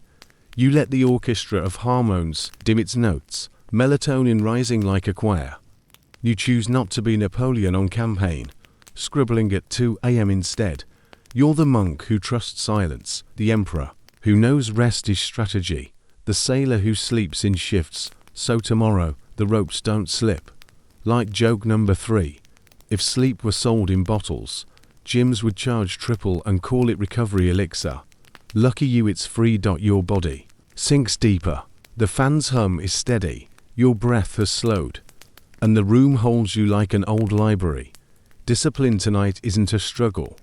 You let the orchestra of hormones dim its notes, melatonin rising like a choir. You choose not to be Napoleon on campaign, scribbling at 2 a.m. instead. You're the monk who trusts silence, the emperor who knows rest is strategy, the sailor who sleeps in shifts, so tomorrow the ropes don't slip. Like joke number 3, if sleep were sold in bottles, gyms would charge triple and call it recovery elixir. Lucky you it's free. Your body sinks deeper, the fan's hum is steady, your breath has slowed, and the room holds you like an old library. Discipline tonight isn't a struggle.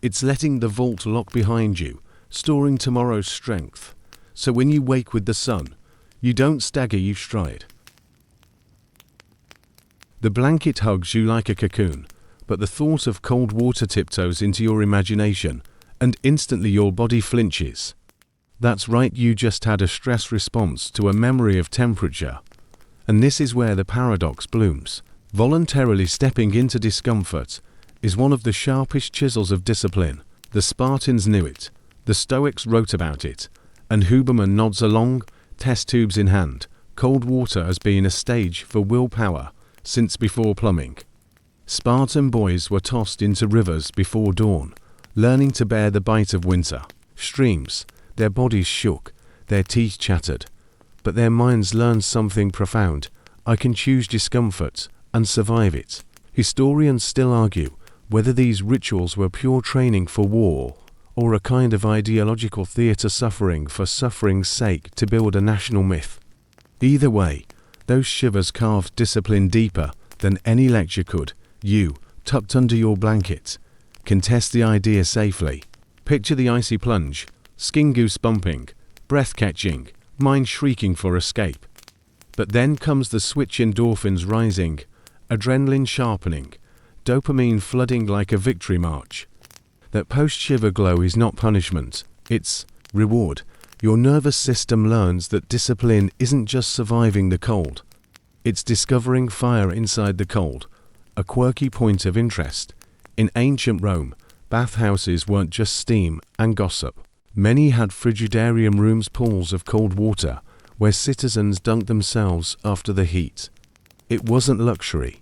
It's letting the vault lock behind you, storing tomorrow's strength. So when you wake with the sun, you don't stagger, you stride. The blanket hugs you like a cocoon, but the thought of cold water tiptoes into your imagination, and instantly your body flinches. That's right, you just had a stress response to a memory of temperature. And this is where the paradox blooms. Voluntarily stepping into discomfort is one of the sharpest chisels of discipline. The Spartans knew it, the Stoics wrote about it, and Huberman nods along, test tubes in hand. Cold water has been a stage for willpower since before plumbing. Spartan boys were tossed into rivers before dawn, learning to bear the bite of winter. Streams, their bodies shook, their teeth chattered, but their minds learned something profound. I can choose discomfort and survive it. Historians still argue whether these rituals were pure training for war, or a kind of ideological theatre suffering for suffering's sake to build a national myth. Either way, those shivers carved discipline deeper than any lecture could. You, tucked under your blanket, can test the idea safely. Picture the icy plunge, skin goose bumping, breath catching, mind shrieking for escape. But then comes the switch, endorphins rising, adrenaline sharpening, dopamine flooding like a victory march. That post-shiver glow is not punishment, it's reward. Your nervous system learns that discipline isn't just surviving the cold. It's discovering fire inside the cold, a quirky point of interest. In ancient Rome, bathhouses weren't just steam and gossip. Many had frigidarium rooms, pools of cold water, where citizens dunked themselves after the heat. It wasn't luxury.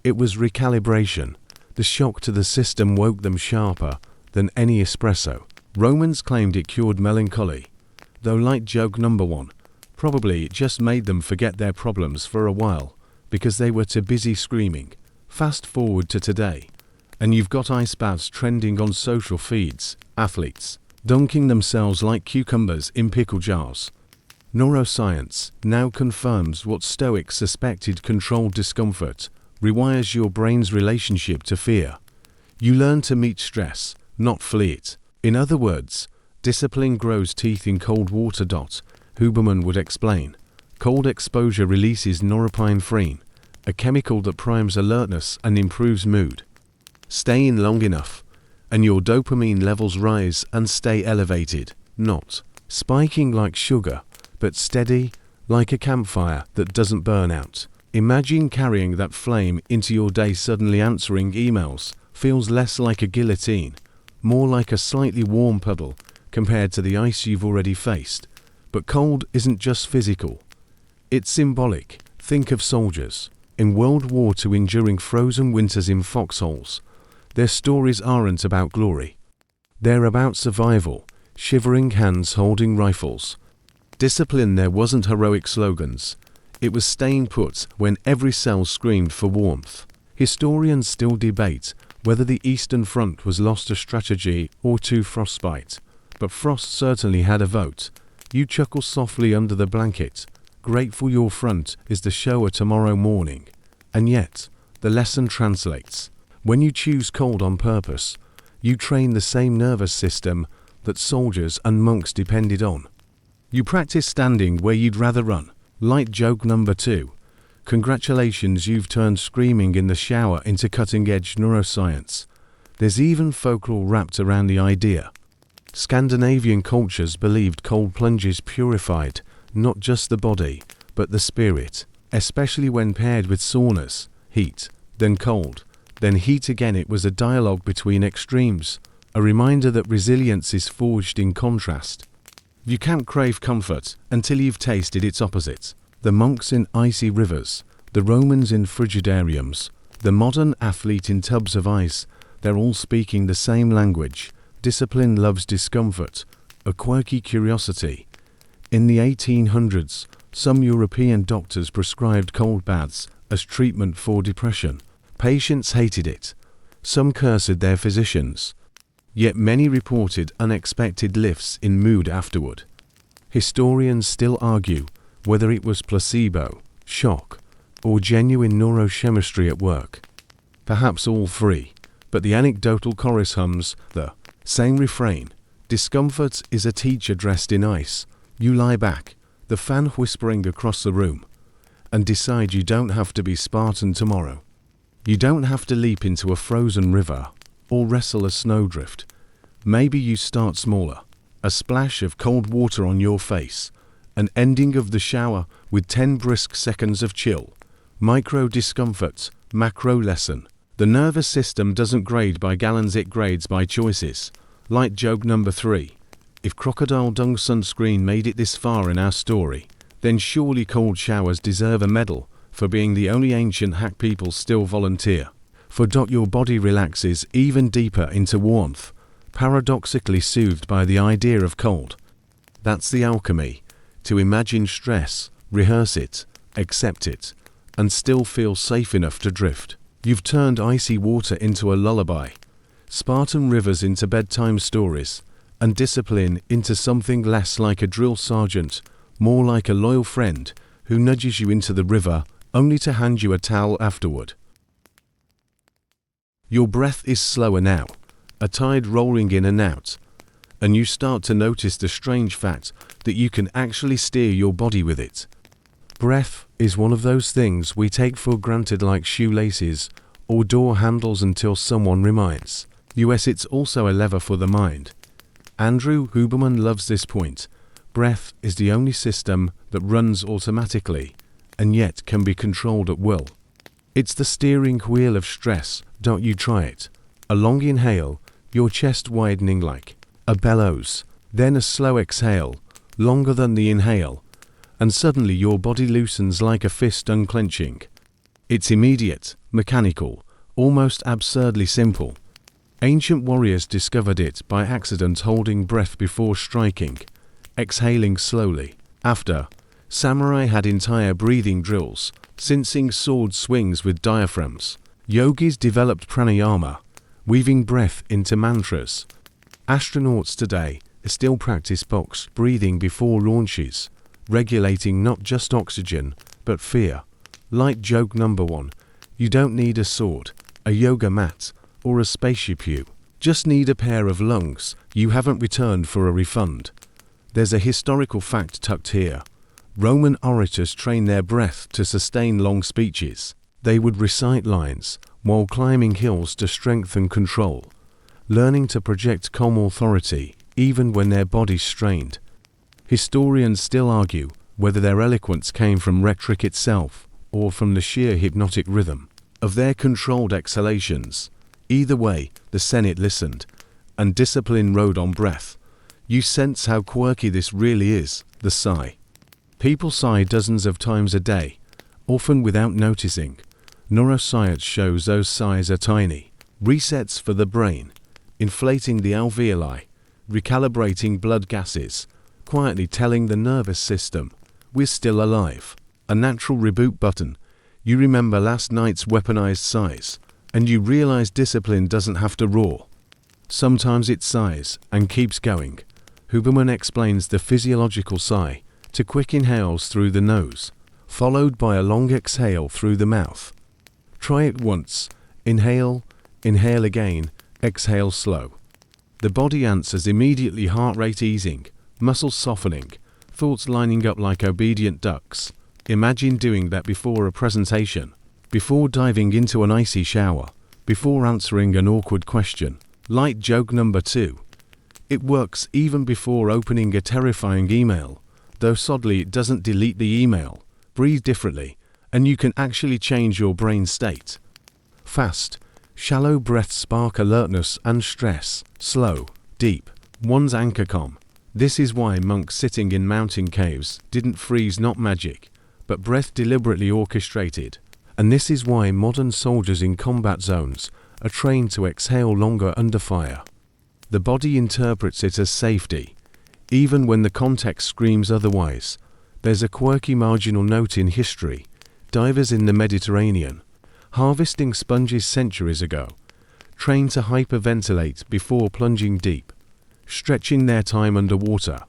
It was recalibration. The shock to the system woke them sharper than any espresso. Romans claimed it cured melancholy, though like joke number 1, probably it just made them forget their problems for a while, because they were too busy screaming. Fast forward to today, and you've got ice baths trending on social feeds, athletes dunking themselves like cucumbers in pickle jars. Neuroscience now confirms what Stoics suspected: controlled discomfort rewires your brain's relationship to fear. You learn to meet stress, not flee it. In other words, discipline grows teeth in cold water. Huberman would explain. Cold exposure releases norepinephrine, a chemical that primes alertness and improves mood. Stay in long enough, and your dopamine levels rise and stay elevated, not spiking like sugar, but steady, like a campfire that doesn't burn out. Imagine carrying that flame into your day. Suddenly answering emails feels less like a guillotine, more like a slightly warm puddle compared to the ice you've already faced. But cold isn't just physical, it's symbolic. Think of soldiers in World War II enduring frozen winters in foxholes. Their stories aren't about glory. They're about survival, shivering hands holding rifles. Discipline there wasn't heroic slogans. It was staying put when every cell screamed for warmth. Historians still debate whether the Eastern Front was lost to strategy or to frostbite, but frost certainly had a vote. You chuckle softly under the blanket, grateful your front is the shower tomorrow morning. And yet, the lesson translates. When you choose cold on purpose, you train the same nervous system that soldiers and monks depended on. You practice standing where you'd rather run. Light joke number 2. Congratulations, you've turned screaming in the shower into cutting-edge neuroscience. There's even folklore wrapped around the idea. Scandinavian cultures believed cold plunges purified not just the body, but the spirit, especially when paired with saunas, heat, then cold, then heat again. It was a dialogue between extremes, a reminder that resilience is forged in contrast. You can't crave comfort until you've tasted its opposite. The monks in icy rivers, the Romans in frigidariums, the modern athlete in tubs of ice, they're all speaking the same language. Discipline loves discomfort, a quirky curiosity. In the 1800s, some European doctors prescribed cold baths as treatment for depression. Patients hated it. Some cursed their physicians. Yet many reported unexpected lifts in mood afterward. Historians still argue whether it was placebo, shock, or genuine neurochemistry at work. Perhaps all three, but the anecdotal chorus hums the same refrain. Discomfort is a teacher dressed in ice. You lie back, the fan whispering across the room, and decide you don't have to be Spartan tomorrow. You don't have to leap into a frozen river or wrestle a snowdrift. Maybe you start smaller. A splash of cold water on your face. An ending of the shower with 10 brisk seconds of chill. Micro discomfort, macro lesson. The nervous system doesn't grade by gallons, it grades by choices. Light joke number 3. If crocodile dung sunscreen made it this far in our story, then surely cold showers deserve a medal for being the only ancient hack people still volunteer. For your body relaxes even deeper into warmth, paradoxically soothed by the idea of cold. That's the alchemy, to imagine stress, rehearse it, accept it, and still feel safe enough to drift. You've turned icy water into a lullaby, Spartan rivers into bedtime stories, and discipline into something less like a drill sergeant, more like a loyal friend who nudges you into the river only to hand you a towel afterward. Your breath is slower now, a tide rolling in and out, and you start to notice the strange fact that you can actually steer your body with it. Breath is one of those things we take for granted, like shoelaces or door handles, until someone reminds. It's also a lever for the mind. Andrew Huberman loves this point. Breath is the only system that runs automatically and yet can be controlled at will. It's the steering wheel of stress. Don't you try it. A long inhale, your chest widening like a bellows, then a slow exhale, longer than the inhale, and suddenly your body loosens like a fist unclenching. It's immediate, mechanical, almost absurdly simple. Ancient warriors discovered it by accident, holding breath before striking, exhaling slowly. After, samurai had entire breathing drills, sensing sword swings with diaphragms. Yogis developed pranayama, weaving breath into mantras. Astronauts today still practice box breathing before launches, regulating not just oxygen, but fear. Light joke number 1. You don't need a sword, a yoga mat, or a spaceship. You just need a pair of lungs you haven't returned for a refund. There's a historical fact tucked here. Roman orators trained their breath to sustain long speeches. They would recite lines while climbing hills to strengthen control, learning to project calm authority even when their bodies strained. Historians still argue whether their eloquence came from rhetoric itself or from the sheer hypnotic rhythm of their controlled exhalations. Either way, the Senate listened, and discipline rode on breath. You sense how quirky this really is, the sigh. People sigh dozens of times a day, often without noticing. Neuroscience shows those sighs are tiny resets for the brain, inflating the alveoli, recalibrating blood gases, quietly telling the nervous system, we're still alive. A natural reboot button. You remember last night's weaponized sighs, and you realize discipline doesn't have to roar. Sometimes it sighs and keeps going. Huberman explains the physiological sigh to quick inhales through the nose, followed by a long exhale through the mouth. Try it once. Inhale, inhale again, exhale slow. The body answers immediately, heart rate easing, muscles softening, thoughts lining up like obedient ducks. Imagine doing that before a presentation, before diving into an icy shower, before answering an awkward question. Light joke number 2. It works even before opening a terrifying email, though sadly it doesn't delete the email. Breathe differently, and you can actually change your brain state. Fast, shallow breaths spark alertness and stress. Slow, deep, one's anchor calm. This is why monks sitting in mountain caves didn't freeze, not magic, but breath deliberately orchestrated. And this is why modern soldiers in combat zones are trained to exhale longer under fire. The body interprets it as safety, even when the context screams otherwise. There's a quirky marginal note in history. Divers in the Mediterranean, harvesting sponges centuries ago, trained to hyperventilate before plunging deep, stretching their time underwater.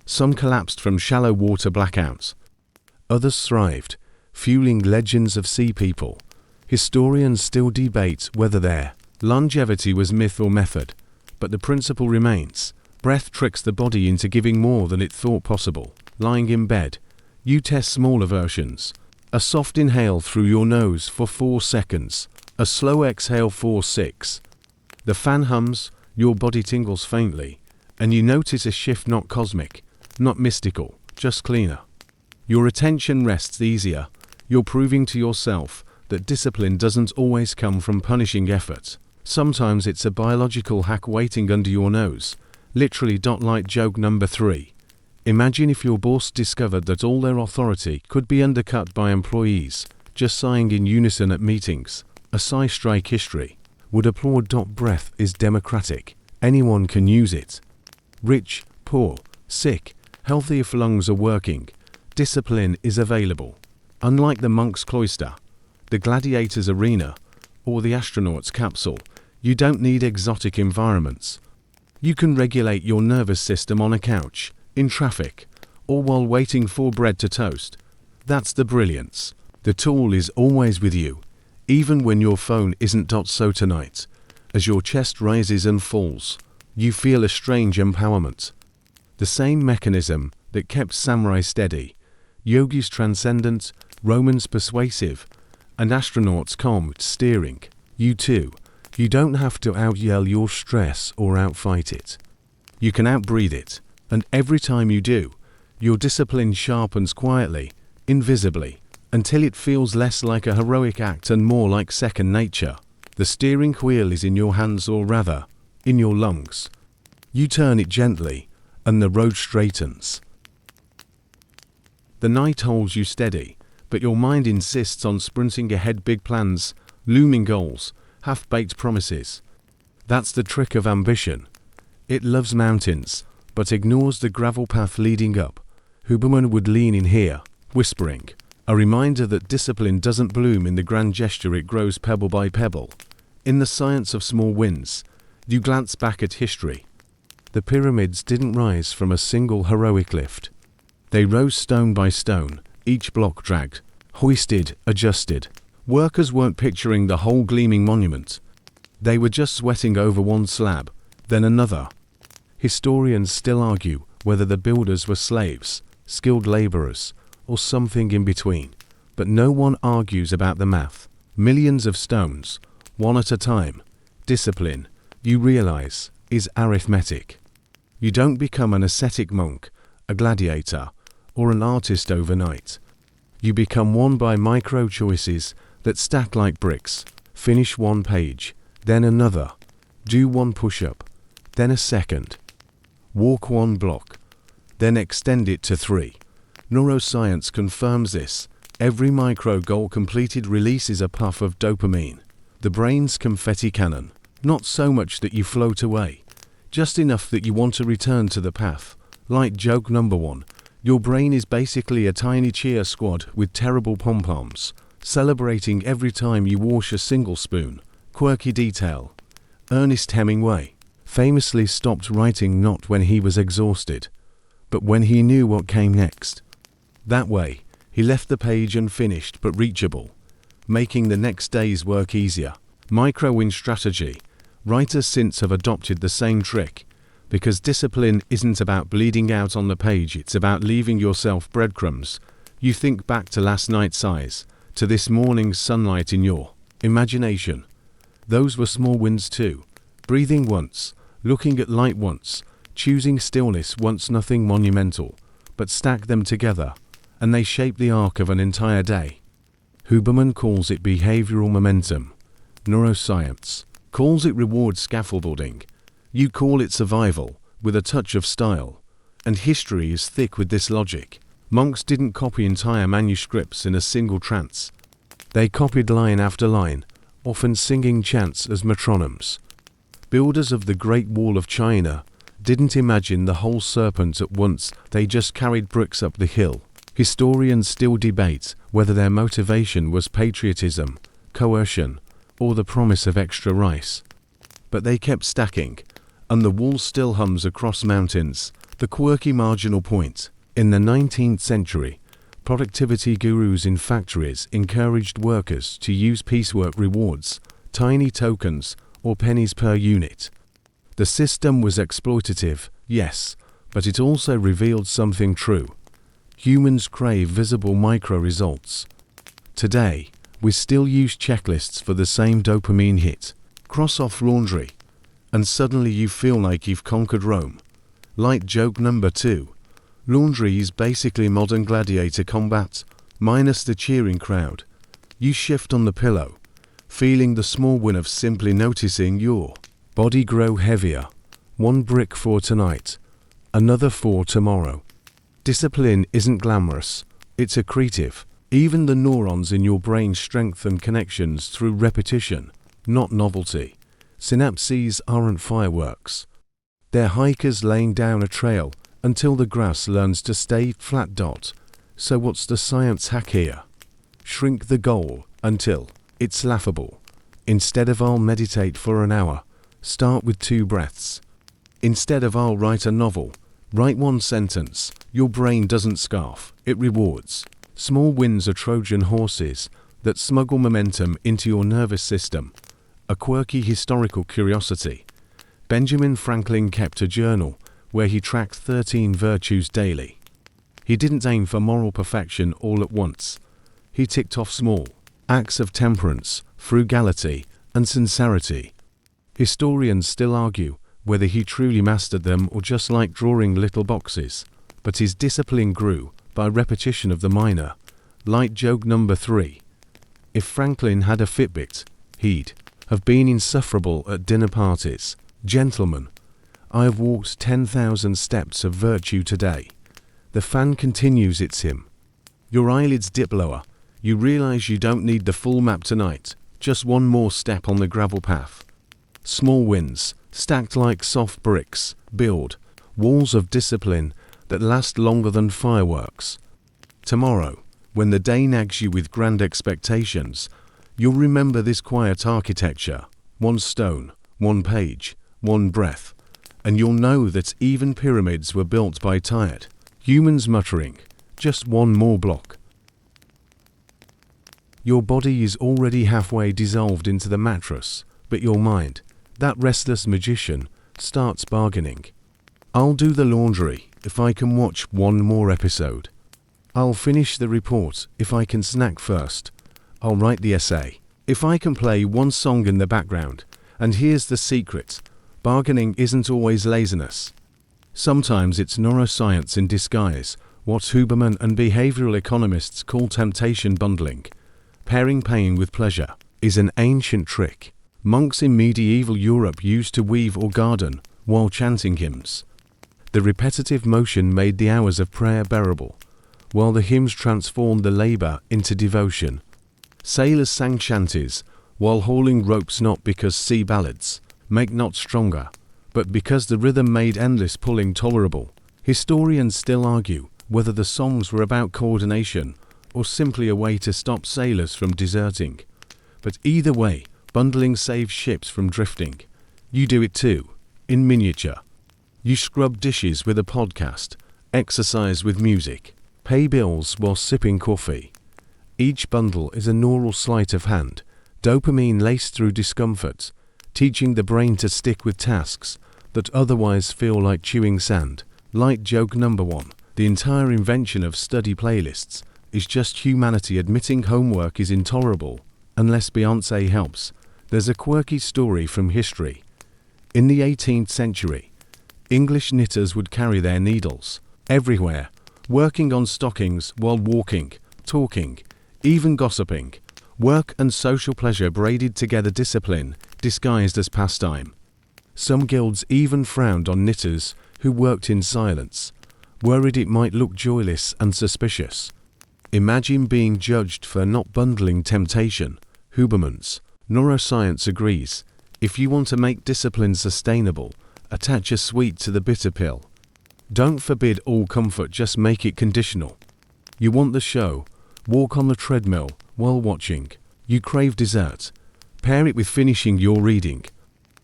Some collapsed from shallow water blackouts. Others thrived, fueling legends of sea people. Historians still debate whether their longevity was myth or method, but the principle remains. Breath tricks the body into giving more than it thought possible. Lying in bed, you test smaller versions. A soft inhale through your nose for 4 seconds. A slow exhale for 6. The fan hums, your body tingles faintly, and you notice a shift, not cosmic, not mystical, just cleaner. Your attention rests easier. You're proving to yourself that discipline doesn't always come from punishing effort. Sometimes it's a biological hack waiting under your nose. Literally. Like joke number 3. Imagine if your boss discovered that all their authority could be undercut by employees just sighing in unison at meetings. A sigh strike history. Would applaud. Breath is democratic. Anyone can use it. Rich, poor, sick, healthy. If lungs are working, discipline is available. Unlike the monk's cloister, the gladiator's arena, or the astronaut's capsule, you don't need exotic environments. You can regulate your nervous system on a couch, in traffic, or while waiting for bread to toast. That's the brilliance. The tool is always with you, even when your phone isn't. So tonight, as your chest rises and falls, you feel a strange empowerment. The same mechanism that kept samurai steady, yogis transcendent, Romans persuasive, and astronauts calm steering. You too. You don't have to out-yell your stress or out-fight it. You can out-breathe it, and every time you do, your discipline sharpens quietly, invisibly, until it feels less like a heroic act and more like second nature. The steering wheel is in your hands, or rather, in your lungs. You turn it gently, and the road straightens. The night holds you steady, but your mind insists on sprinting ahead. Big plans, looming goals, half-baked promises. That's the trick of ambition. It loves mountains, but ignores the gravel path leading up. Huberman would lean in here, whispering, a reminder that discipline doesn't bloom in the grand gesture, it grows pebble by pebble. In the science of small wins, you glance back at history. The pyramids didn't rise from a single heroic lift. They rose stone by stone, each block dragged, hoisted, adjusted. Workers weren't picturing the whole gleaming monument. They were just sweating over one slab, then another. Historians still argue whether the builders were slaves, skilled laborers, or something in between. But no one argues about the math. Millions of stones, one at a time. Discipline, you realize, is arithmetic. You don't become an ascetic monk, a gladiator, or an artist overnight. You become one by micro choices that stack like bricks. Finish one page, then another. Do one push-up, then a second. Walk one block, then extend it to 3. Neuroscience confirms this. Every micro goal completed releases a puff of dopamine. The brain's confetti cannon. Not so much that you float away, just enough that you want to return to the path. Like joke number 1, your brain is basically a tiny cheer squad with terrible pom-poms, celebrating every time you wash a single spoon. Quirky detail. Ernest Hemingway famously stopped writing not when he was exhausted, but when he knew what came next. That way, he left the page unfinished but reachable, making the next day's work easier. Micro-win strategy. Writers since have adopted the same trick, because discipline isn't about bleeding out on the page, it's about leaving yourself breadcrumbs. You think back to last night's eyes, to this morning's sunlight in your imagination. Those were small wins too. Breathing once, looking at light once, choosing stillness wants nothing monumental, but stack them together, and they shape the arc of an entire day. Huberman calls it behavioral momentum. Neuroscience calls it reward scaffolding. You call it survival, with a touch of style. And history is thick with this logic. Monks didn't copy entire manuscripts in a single trance. They copied line after line, often singing chants as metronomes. Builders of the Great Wall of China didn't imagine the whole serpent at once, they just carried bricks up the hill. Historians still debate whether their motivation was patriotism, coercion, or the promise of extra rice. But they kept stacking, and the wall still hums across mountains. The quirky marginal point. In the 19th century, productivity gurus in factories encouraged workers to use piecework rewards, tiny tokens, or pennies per unit. The system was exploitative, yes, but it also revealed something true. Humans crave visible micro-results. Today, we still use checklists for the same dopamine hit. Cross off laundry, and suddenly you feel like you've conquered Rome. Light joke number 2. Laundry is basically modern gladiator combat, minus the cheering crowd. You shift on the pillow, feeling the small win of simply noticing your body grow heavier. 1 brick for tonight, another for tomorrow. Discipline isn't glamorous, it's accretive. Even the neurons in your brain strengthen connections through repetition, not novelty. Synapses aren't fireworks. They're hikers laying down a trail until the grass learns to stay flat. So what's the science hack here? Shrink the goal until it's laughable. Instead of I'll meditate for an hour, start with 2 breaths. Instead of I'll write a novel, write 1 sentence. Your brain doesn't scarf, it rewards. Small wins are Trojan horses that smuggle momentum into your nervous system. A quirky historical curiosity. Benjamin Franklin kept a journal where he tracked 13 virtues daily. He didn't aim for moral perfection all at once. He ticked off small acts of temperance, frugality, and sincerity. Historians still argue whether he truly mastered them or just liked drawing little boxes, but his discipline grew by repetition of the minor. Light joke number 3. If Franklin had a Fitbit, he'd have been insufferable at dinner parties. Gentlemen, I have walked 10,000 steps of virtue today. The fan continues its hymn. Your eyelids dip lower. You realize you don't need the full map tonight, just 1 more step on the gravel path. Small wins, stacked like soft bricks, build walls of discipline that last longer than fireworks. Tomorrow, when the day nags you with grand expectations, you'll remember this quiet architecture. 1 stone, 1 page, 1 breath, and you'll know that even pyramids were built by tired humans muttering, just 1 more block. Your body is already halfway dissolved into the mattress, but your mind, that restless magician, starts bargaining. I'll do the laundry if I can watch 1 more episode. I'll finish the report if I can snack first. I'll write the essay if I can play 1 song in the background. And here's the secret. Bargaining isn't always laziness. Sometimes it's neuroscience in disguise, what Huberman and behavioral economists call temptation bundling. Pairing pain with pleasure is an ancient trick monks in medieval Europe used to weave or garden while chanting hymns. The repetitive motion made the hours of prayer bearable, while the hymns transformed the labor into devotion. Sailors sang shanties while hauling ropes, not because sea ballads make knots stronger, but because the rhythm made endless pulling tolerable. Historians still argue whether the songs were about coordination or simply a way to stop sailors from deserting. But either way, bundling saves ships from drifting. You do it too, in miniature. You scrub dishes with a podcast, exercise with music, pay bills while sipping coffee. Each bundle is a neural sleight of hand, dopamine laced through discomfort, teaching the brain to stick with tasks that otherwise feel like chewing sand. Light joke number 1. The entire invention of study playlists is just humanity admitting homework is intolerable unless Beyoncé helps. There's a quirky story from history. In the 18th century, English knitters would carry their needles everywhere, working on stockings while walking, talking, even gossiping. Work and social pleasure braided together, discipline disguised as pastime. Some guilds even frowned on knitters who worked in silence, worried it might look joyless and suspicious. Imagine being judged for not bundling temptation. Huberman's neuroscience agrees. If you want to make discipline sustainable, attach a sweet to the bitter pill. Don't forbid all comfort, just make it conditional. You want the show? Walk on the treadmill while watching. You crave dessert? Pair it with finishing your reading.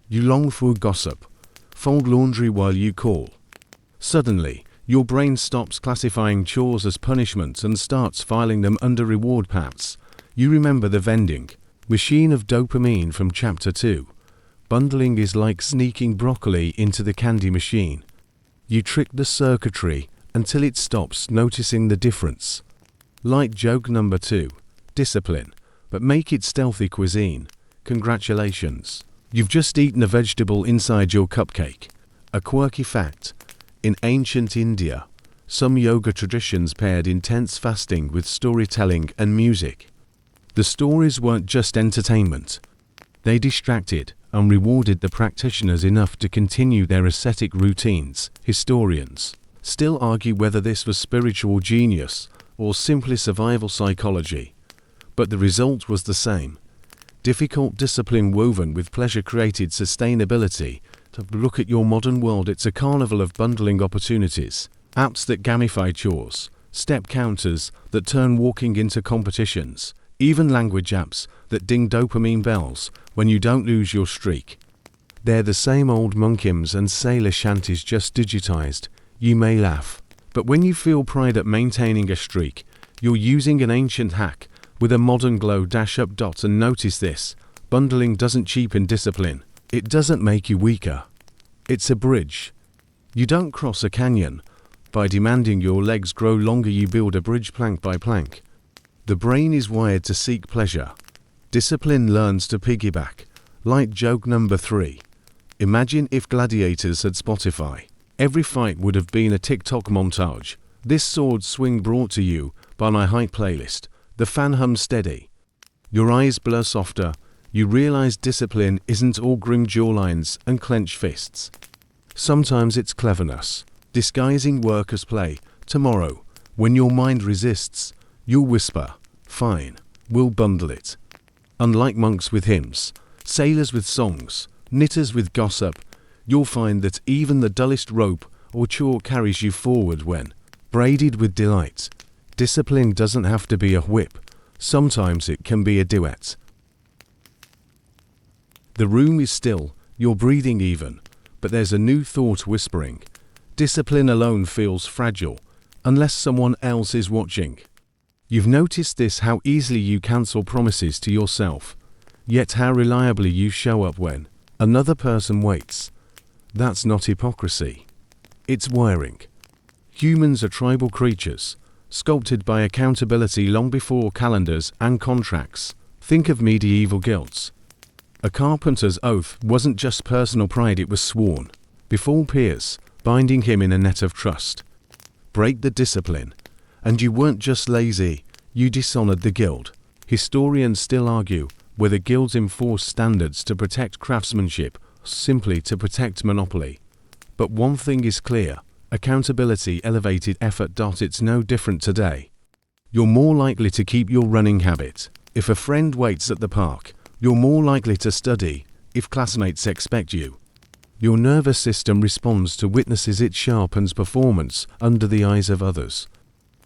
You long for gossip? Fold laundry while you call. Suddenly, your brain stops classifying chores as punishment and starts filing them under reward paths. You remember the vending machine of dopamine from Chapter 2. Bundling is like sneaking broccoli into the candy machine. You trick the circuitry until it stops noticing the difference. Light joke number 2. Discipline, but make it stealthy cuisine. Congratulations. You've just eaten a vegetable inside your cupcake. A quirky fact. In ancient India, some yoga traditions paired intense fasting with storytelling and music. The stories weren't just entertainment. They distracted and rewarded the practitioners enough to continue their ascetic routines. Historians still argue whether this was spiritual genius or simply survival psychology, but the result was the same. Difficult discipline woven with pleasure created sustainability. To look at your modern world, it's a carnival of bundling opportunities, apps that gamify chores, step counters that turn walking into competitions, even language apps that ding dopamine bells when you don't lose your streak. They're the same old monk hymns and sailor shanties, just digitized. You may laugh, but when you feel pride at maintaining a streak, you're using an ancient hack with a modern glow. Dash up dots and notice this. Bundling doesn't cheapen discipline. It doesn't make you weaker. It's a bridge. You don't cross a canyon by demanding your legs grow longer. You build a bridge plank by plank. The brain is wired to seek pleasure. Discipline learns to piggyback. Light joke number 3. Imagine if gladiators had Spotify. Every fight would have been a TikTok montage. This sword swing brought to you by my hype playlist. The fan hums steady. Your eyes blur softer. You realize discipline isn't all grim jawlines and clenched fists. Sometimes it's cleverness, disguising work as play. Tomorrow, when your mind resists, you'll whisper, "Fine, we'll bundle it." Unlike monks with hymns, sailors with songs, knitters with gossip, you'll find that even the dullest rope or chore carries you forward when braided with delight. Discipline doesn't have to be a whip. Sometimes it can be a duet. The room is still, you're breathing even, but there's a new thought whispering. Discipline alone feels fragile, unless someone else is watching. You've noticed this, how easily you cancel promises to yourself, yet how reliably you show up when another person waits. That's not hypocrisy. It's wiring. Humans are tribal creatures, sculpted by accountability long before calendars and contracts. Think of medieval guilds. A carpenter's oath wasn't just personal pride, it was sworn before peers, binding him in a net of trust. Break the discipline, and you weren't just lazy, you dishonored the guild. Historians still argue whether guilds enforce standards to protect craftsmanship or simply to protect monopoly. But one thing is clear, accountability elevated effort. It's no different today. You're more likely to keep your running habit. If a friend waits at the park, you're more likely to study if classmates expect you. Your nervous system responds to witnesses, it sharpens performance under the eyes of others.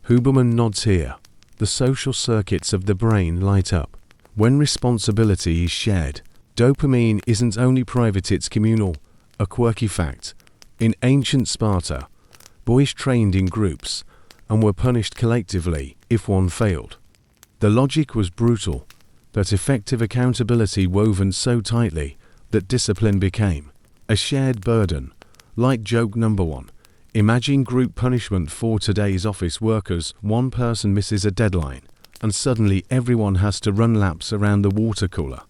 Huberman nods here. The social circuits of the brain light up. When responsibility is shared, dopamine isn't only private, it's communal. A quirky fact. In ancient Sparta, boys trained in groups and were punished collectively if one failed. The logic was brutal, but effective accountability woven so tightly that discipline became a shared burden. Like joke number 1. Imagine group punishment for today's office workers. One person misses a deadline, and suddenly everyone has to run laps around the water cooler.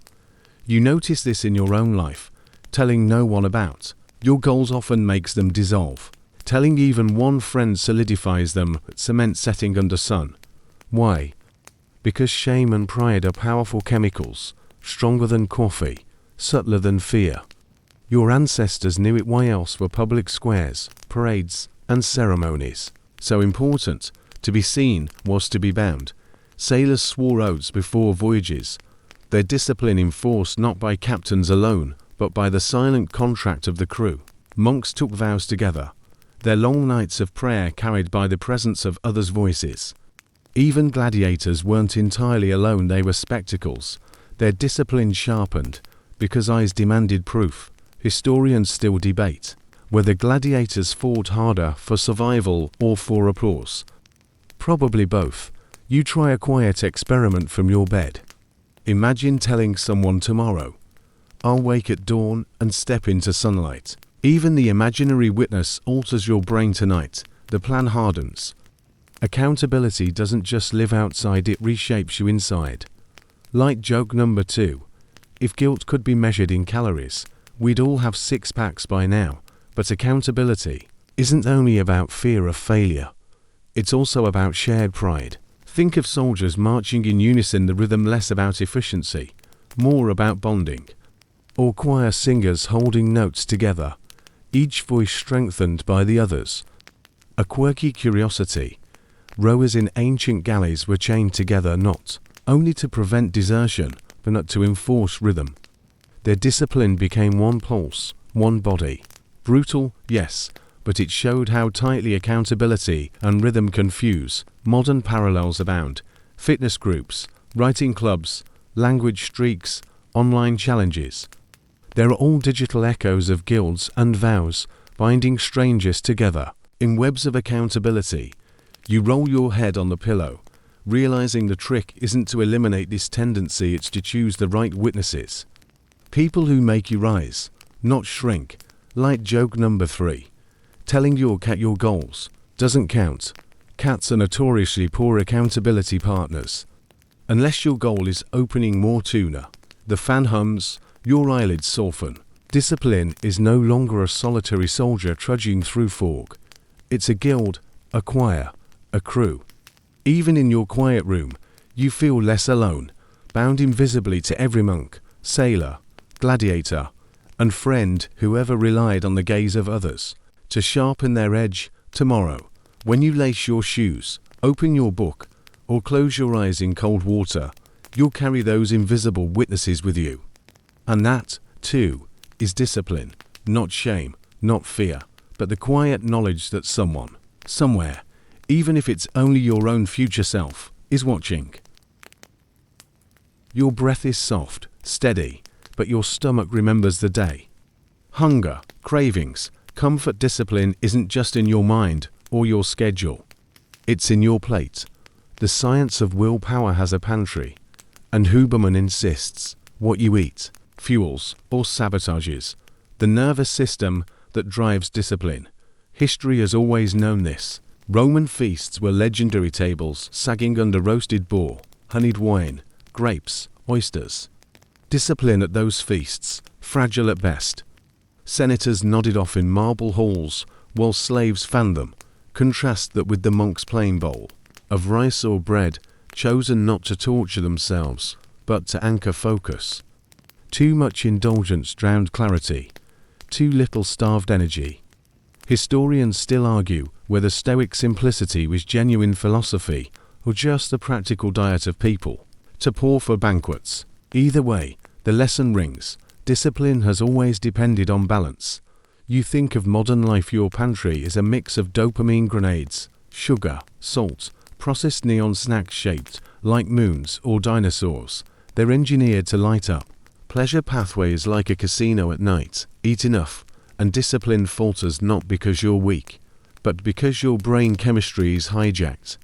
You notice this in your own life, telling no one about Your goals often makes them dissolve. Telling even one friend solidifies them, cement setting under sun. Why? Because shame and pride are powerful chemicals, stronger than coffee, subtler than fear. Your ancestors knew it. Why else were public squares, parades, and ceremonies so important? To be seen was to be bound. Sailors swore oaths before voyages, their discipline enforced not by captains alone, but by the silent contract of the crew. Monks took vows together, their long nights of prayer carried by the presence of others' voices. Even gladiators weren't entirely alone. They were spectacles, their discipline sharpened, because eyes demanded proof. Historians still debate whether gladiators fought harder for survival or for applause. Probably both. You try a quiet experiment from your bed. Imagine telling someone tomorrow, "I'll wake at dawn and step into sunlight." Even the imaginary witness alters your brain tonight. The plan hardens. Accountability doesn't just live outside, it reshapes you inside. Light joke number 2. If guilt could be measured in calories, we'd all have 6-packs by now. But accountability isn't only about fear of failure. It's also about shared pride. Think of soldiers marching in unison, the rhythm less about efficiency, more about bonding. Or choir singers holding notes together, each voice strengthened by the others. A quirky curiosity. Rowers in ancient galleys were chained together not only to prevent desertion, but to enforce rhythm. Their discipline became one pulse, one body. Brutal, yes, but it showed how tightly accountability and rhythm can fuse. Modern parallels abound. Fitness groups, writing clubs, language streaks, online challenges. They're all digital echoes of guilds and vows, binding strangers together. In webs of accountability, you roll your head on the pillow, realizing the trick isn't to eliminate this tendency, it's to choose the right witnesses. People who make you rise, not shrink. Light joke number 3. Telling your cat your goals doesn't count. Cats are notoriously poor accountability partners. Unless your goal is opening more tuna, the fan hums, your eyelids soften. Discipline is no longer a solitary soldier trudging through fog. It's a guild, a choir, a crew. Even in your quiet room, you feel less alone, bound invisibly to every monk, sailor, gladiator, and friend who ever relied on the gaze of others to sharpen their edge. Tomorrow, when you lace your shoes, open your book, or close your eyes in cold water, you'll carry those invisible witnesses with you. And that, too, is discipline, not shame, not fear, but the quiet knowledge that someone, somewhere, even if it's only your own future self, is watching. Your breath is soft, steady, but your stomach remembers the day. Hunger, cravings, comfort. Discipline isn't just in your mind or your schedule. It's in your plate. The science of willpower has a pantry, and Huberman insists what you eat fuels or sabotages the nervous system that drives discipline. History has always known this. Roman feasts were legendary, tables sagging under roasted boar, honeyed wine, grapes, oysters. Discipline at those feasts, fragile at best. Senators nodded off in marble halls while slaves fanned them. Contrast that with the monk's plain bowl of rice or bread, chosen not to torture themselves, but to anchor focus. Too much indulgence drowned clarity. Too little starved energy. Historians still argue whether Stoic simplicity was genuine philosophy or just a practical diet of people to pour for banquets. Either way, the lesson rings. Discipline has always depended on balance. You think of modern life, your pantry is a mix of dopamine grenades, sugar, salt, processed neon snacks shaped like moons or dinosaurs. They're engineered to light up. Pleasure pathways like a casino at night. Eat enough, and discipline falters not because you're weak, but because your brain chemistry is hijacked.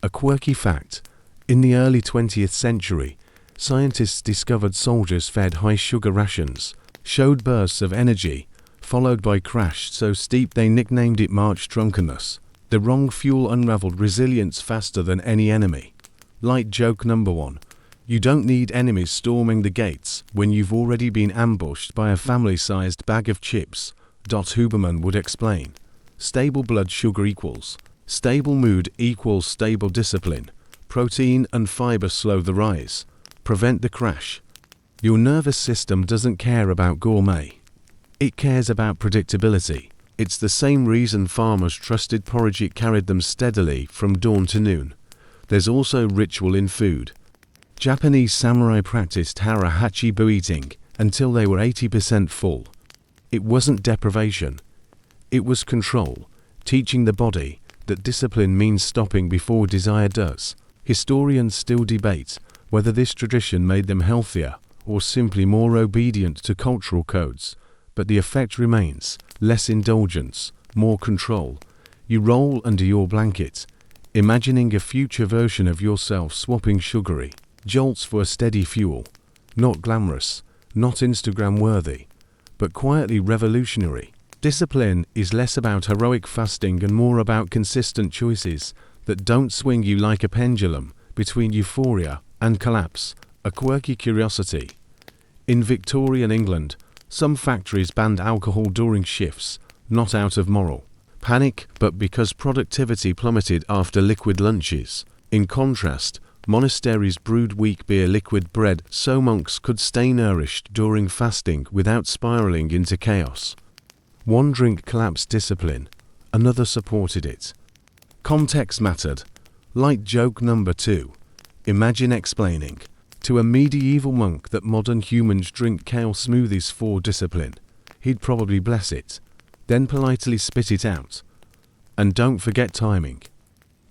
A quirky fact: in the early 20th century, scientists discovered soldiers fed high-sugar rations, showed bursts of energy, followed by crash so steep they nicknamed it March drunkenness. The wrong fuel unraveled resilience faster than any enemy. Light joke number 1. You don't need enemies storming the gates when you've already been ambushed by a family-sized bag of chips. Huberman would explain. Stable blood sugar equals stable mood equals stable discipline. Protein and fiber slow the rise, prevent the crash. Your nervous system doesn't care about gourmet. It cares about predictability. It's the same reason farmers trusted porridge. It carried them steadily from dawn to noon. There's also ritual in food. Japanese samurai practiced hara-hachibu eating until they were 80% full. It wasn't deprivation. It was control, teaching the body that discipline means stopping before desire does. Historians still debate whether this tradition made them healthier or simply more obedient to cultural codes, but the effect remains: less indulgence, more control. You roll under your blanket, imagining a future version of yourself swapping sugary jolts for a steady fuel. Not glamorous, not Instagram-worthy, but quietly revolutionary. Discipline is less about heroic fasting and more about consistent choices that don't swing you like a pendulum between euphoria and collapse. A quirky curiosity. In Victorian England, some factories banned alcohol during shifts, not out of moral panic, but because productivity plummeted after liquid lunches. In contrast, monasteries brewed weak beer, liquid bread, so monks could stay nourished during fasting without spiraling into chaos. One drink collapsed discipline, another supported it. Context mattered. Light joke number 2. Imagine explaining to a medieval monk that modern humans drink kale smoothies for discipline. He'd probably bless it, then politely spit it out. And don't forget timing.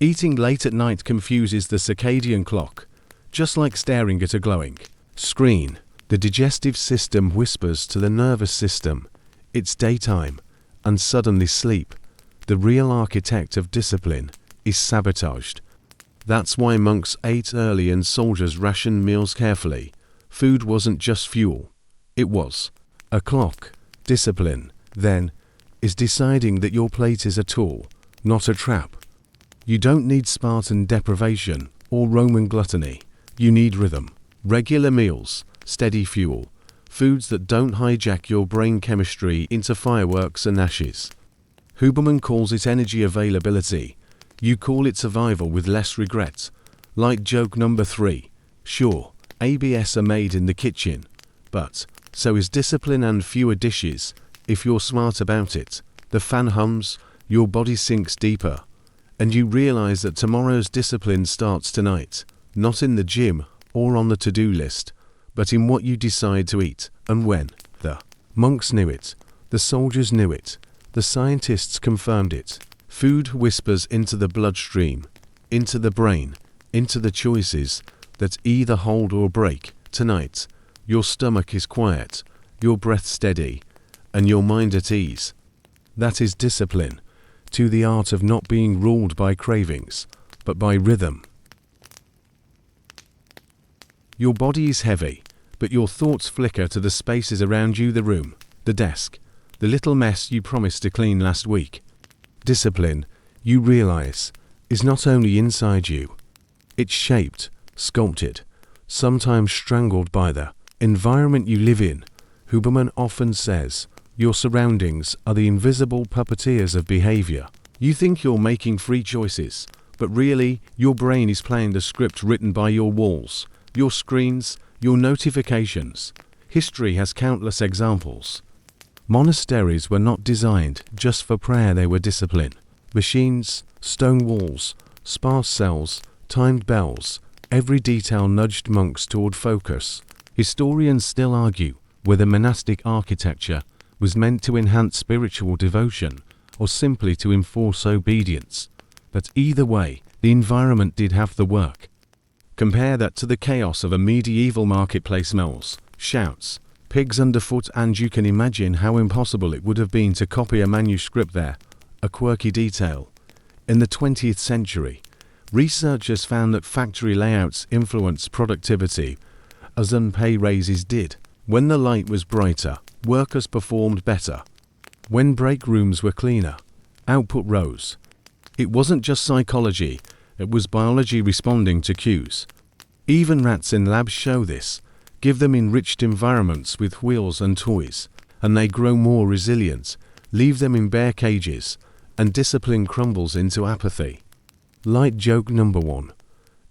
Eating late at night confuses the circadian clock, just like staring at a glowing screen. The digestive system whispers to the nervous system, it's daytime, and suddenly sleep, the real architect of discipline, is sabotaged. That's why monks ate early and soldiers rationed meals carefully. Food wasn't just fuel, it was a clock. Discipline, then, is deciding that your plate is a tool, not a trap. You don't need Spartan deprivation or Roman gluttony. You need rhythm, regular meals, steady fuel, foods that don't hijack your brain chemistry into fireworks and ashes. Huberman calls it energy availability. You call it survival with less regret. Like joke number 3. Sure, ABS are made in the kitchen, but so is discipline and fewer dishes. If you're smart about it, the fan hums, your body sinks deeper, and you realize that tomorrow's discipline starts tonight, not in the gym or on the to-do list, but in what you decide to eat and when. The monks knew it, the soldiers knew it, the scientists confirmed it. Food whispers into the bloodstream, into the brain, into the choices that either hold or break. Tonight, your stomach is quiet, your breath steady, and your mind at ease. That is discipline, to the art of not being ruled by cravings, but by rhythm. Your body is heavy, but your thoughts flicker to the spaces around you, the room, the desk, the little mess you promised to clean last week. Discipline, you realize, is not only inside you. It's shaped, sculpted, sometimes strangled by the environment you live in. Huberman often says, your surroundings are the invisible puppeteers of behavior. You think you're making free choices, but really, your brain is playing the script written by your walls, your screens, your notifications. History has countless examples. Monasteries were not designed just for prayer, they were discipline. Machines, stone walls, sparse cells, timed bells, every detail nudged monks toward focus. Historians still argue whether monastic architecture was meant to enhance spiritual devotion or simply to enforce obedience. But either way, the environment did half the work. Compare that to the chaos of a medieval marketplace: smells, shouts, pigs underfoot, and you can imagine how impossible it would have been to copy a manuscript there. A quirky detail. In the 20th century, researchers found that factory layouts influenced productivity as pay raises did. When the light was brighter, workers performed better. When break rooms were cleaner, output rose. It wasn't just psychology, it was biology responding to cues. Even rats in labs show this. Give them enriched environments with wheels and toys, and they grow more resilient. Leave them in bare cages, and discipline crumbles into apathy. Light joke number 1.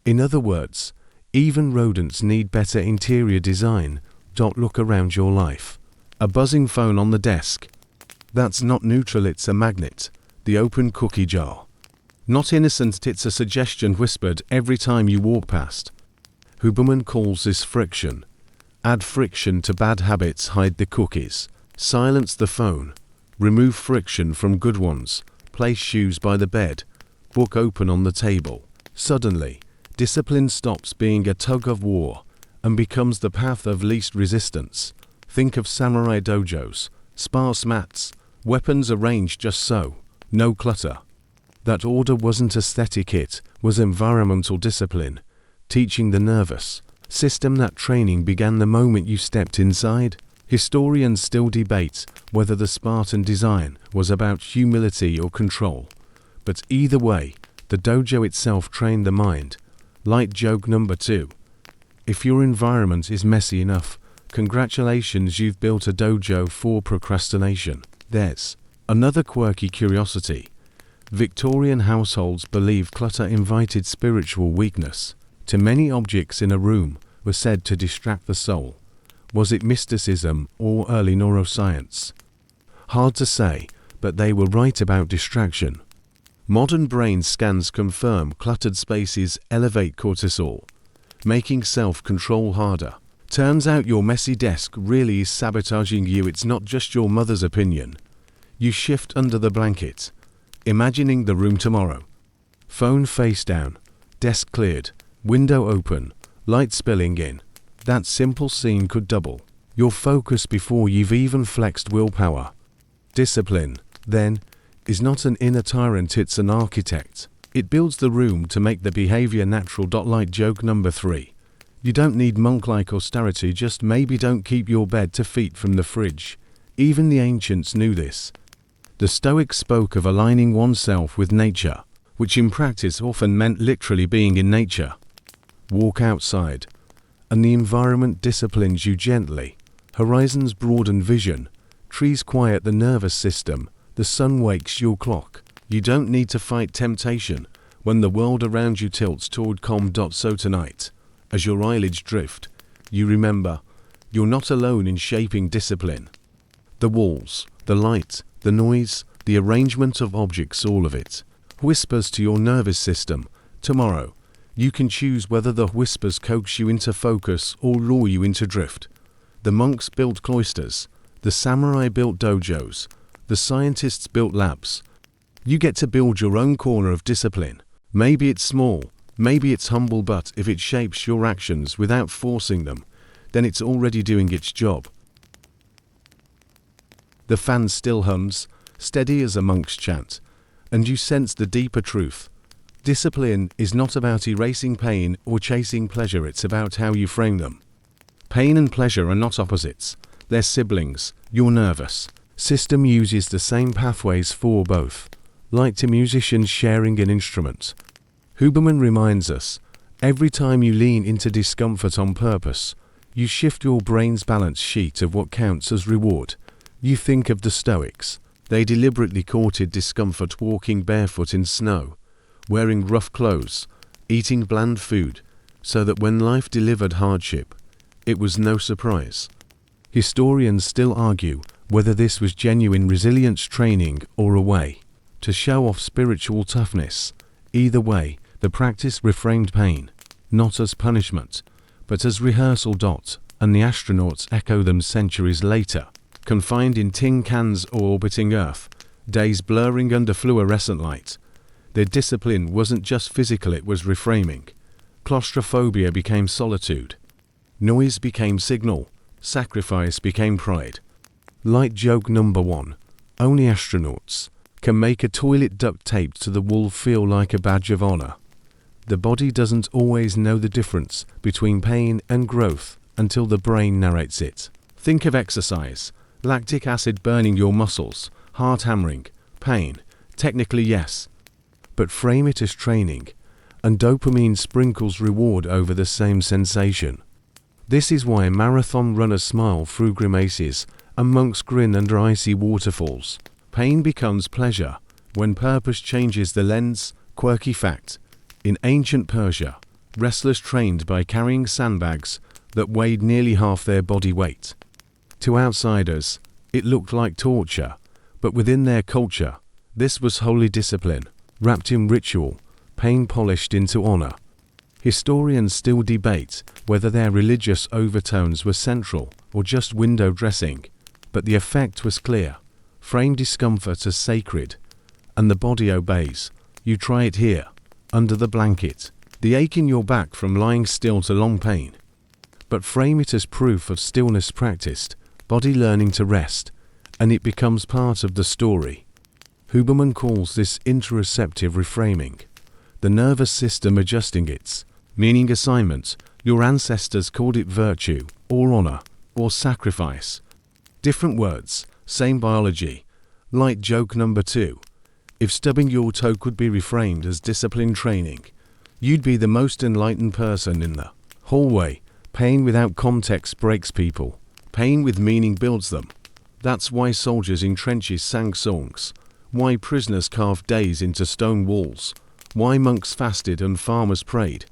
In other words, even rodents need better interior design. Look around your life. A buzzing phone on the desk. That's not neutral, it's a magnet. The open cookie jar. Not innocent, it's a suggestion whispered every time you walk past. Huberman calls this friction. Add friction to bad habits, hide the cookies. Silence the phone. Remove friction from good ones. Place shoes by the bed. Book open on the table. Suddenly, discipline stops being a tug of war and becomes the path of least resistance. Think of samurai dojos, sparse mats, weapons arranged just so, no clutter. That order wasn't aesthetic, it was environmental discipline, teaching the nervous system that training began the moment you stepped inside. Historians still debate whether the Spartan design was about humility or control, but either way, the dojo itself trained the mind. Light joke number 2. If your environment is messy enough, congratulations, you've built a dojo for procrastination. There's another quirky curiosity. Victorian households believed clutter invited spiritual weakness. Too many objects in a room were said to distract the soul. Was it mysticism or early neuroscience? Hard to say, but they were right about distraction. Modern brain scans confirm cluttered spaces elevate cortisol, making self-control harder. Turns out your messy desk really is sabotaging you. It's not just your mother's opinion. You shift under the blanket, imagining the room tomorrow. Phone face down, desk cleared, window open, light spilling in. That simple scene could double your focus before you've even flexed willpower. Discipline, then, is not an inner tyrant, it's an architect. It builds the room to make the behavior natural. Light joke number 3. You don't need monk-like austerity, just maybe don't keep your bed 2 feet from the fridge. Even the ancients knew this. The Stoics spoke of aligning oneself with nature, which in practice often meant literally being in nature. Walk outside, and the environment disciplines you gently. Horizons broaden vision, trees quiet the nervous system, the sun wakes your clock. You don't need to fight temptation when the world around you tilts toward calm. So tonight, as your eyelids drift, you remember, you're not alone in shaping discipline. The walls, the light, the noise, the arrangement of objects, all of it whispers to your nervous system. Tomorrow, you can choose whether the whispers coax you into focus or lure you into drift. The monks built cloisters, the samurai built dojos, the scientists built labs. You get to build your own corner of discipline. Maybe it's small, maybe it's humble, but if it shapes your actions without forcing them, then it's already doing its job. The fan still hums, steady as a monk's chant, and you sense the deeper truth. Discipline is not about erasing pain or chasing pleasure, it's about how you frame them. Pain and pleasure are not opposites, they're siblings. Your nervous system uses the same pathways for both, like two musicians sharing an instrument. Huberman reminds us, every time you lean into discomfort on purpose, you shift your brain's balance sheet of what counts as reward. You think of the Stoics. They deliberately courted discomfort, walking barefoot in snow, wearing rough clothes, eating bland food, so that when life delivered hardship, it was no surprise. Historians still argue whether this was genuine resilience training or a way to show off spiritual toughness. Either way, the practice reframed pain, not as punishment, but as rehearsal. And the astronauts echo them centuries later, confined in tin cans or orbiting Earth, days blurring under fluorescent light. Their discipline wasn't just physical, it was reframing. Claustrophobia became solitude. Noise became signal. Sacrifice became pride. Light joke number 1. Only astronauts can make a toilet duct taped to the wall feel like a badge of honor. The body doesn't always know the difference between pain and growth until the brain narrates it. Think of exercise. Lactic acid burning your muscles, heart hammering, pain. Technically yes, but frame it as training, and dopamine sprinkles reward over the same sensation. This is why marathon runners smile through grimaces and monks grin under icy waterfalls. Pain becomes pleasure when purpose changes the lens. Quirky fact: in ancient Persia, wrestlers trained by carrying sandbags that weighed nearly half their body weight. To outsiders, it looked like torture, but within their culture, this was holy discipline, wrapped in ritual, pain polished into honor. Historians still debate whether their religious overtones were central or just window dressing, but the effect was clear. Frame discomfort as sacred, and the body obeys. You try it here, under the blanket, the ache in your back from lying still to long pain. But frame it as proof of stillness practiced, body learning to rest, and it becomes part of the story. Huberman calls this interoceptive reframing, the nervous system adjusting its meaning assignment. Your ancestors called it virtue, or honor, or sacrifice. Different words, same biology. Light joke number 2. If stubbing your toe could be reframed as discipline training, you'd be the most enlightened person in the hallway. Pain without context breaks people. Pain with meaning builds them. That's why soldiers in trenches sang songs, why prisoners carved days into stone walls, why monks fasted and farmers prayed.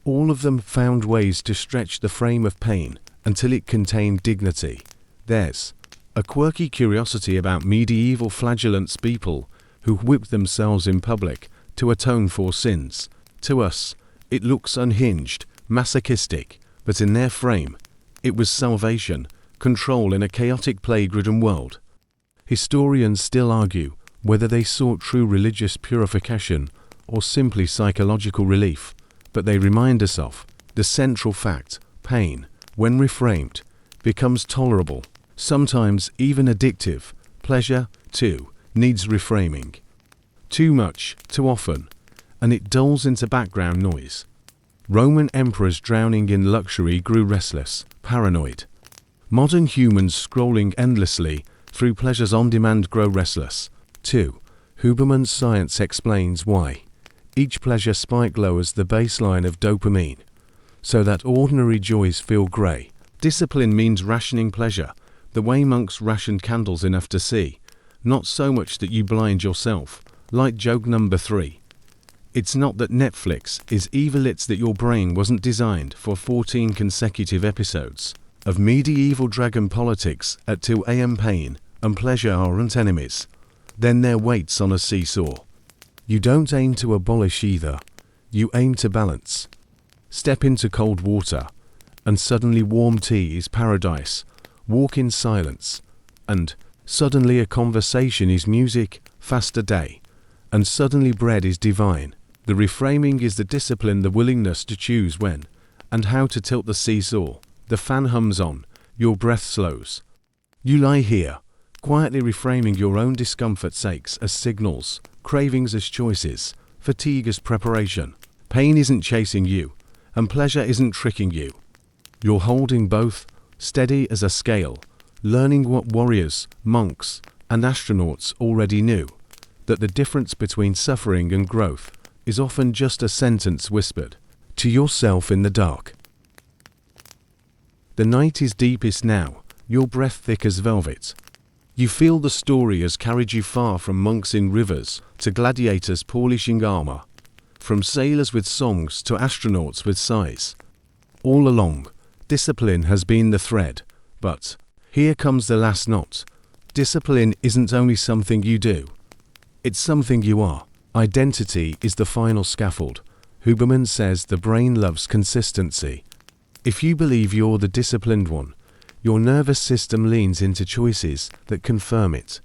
All of them found ways to stretch the frame of pain until it contained dignity. There's a quirky curiosity about medieval flagellants, people who whipped themselves in public to atone for sins. To us, it looks unhinged, masochistic, but in their frame, it was salvation, control in a chaotic plague-ridden world. Historians still argue whether they sought true religious purification or simply psychological relief, but they remind us of the central fact: pain, when reframed, becomes tolerable, sometimes even addictive. Pleasure, too, needs reframing. Too much, too often, and it dulls into background noise. Roman emperors drowning in luxury grew restless, paranoid. Modern humans scrolling endlessly through pleasures on demand grow restless, too. Huberman's science explains why. Each pleasure spike lowers the baseline of dopamine, so that ordinary joys feel grey. Discipline means rationing pleasure, the way monks rationed candles enough to see, not so much that you blind yourself. Light joke number 3. It's not that Netflix is evil, it's that your brain wasn't designed for 14 consecutive episodes of medieval dragon politics at 2 a.m. Pain and pleasure aren't enemies. Then they're weights on a seesaw. You don't aim to abolish either, you aim to balance. Step into cold water, and suddenly warm tea is paradise. Walk in silence, and suddenly a conversation is music. Fast a day, and suddenly bread is divine. The reframing is the discipline, the willingness to choose when and how to tilt the seesaw. The fan hums on, your breath slows. You lie here, quietly reframing your own discomfort's aches as signals, cravings as choices, fatigue as preparation. Pain isn't chasing you, and pleasure isn't tricking you. You're holding both, steady as a scale, learning what warriors, monks, and astronauts already knew, that the difference between suffering and growth is often just a sentence whispered to yourself in the dark. The night is deepest now, your breath thick as velvet. You feel the story has carried you far, from monks in rivers to gladiators polishing armor, from sailors with songs to astronauts with sighs. All along, discipline has been the thread, but here comes the last knot. Discipline isn't only something you do, it's something you are. Identity is the final scaffold. Huberman says the brain loves consistency. If you believe you're the disciplined one, your nervous system leans into choices that confirm it.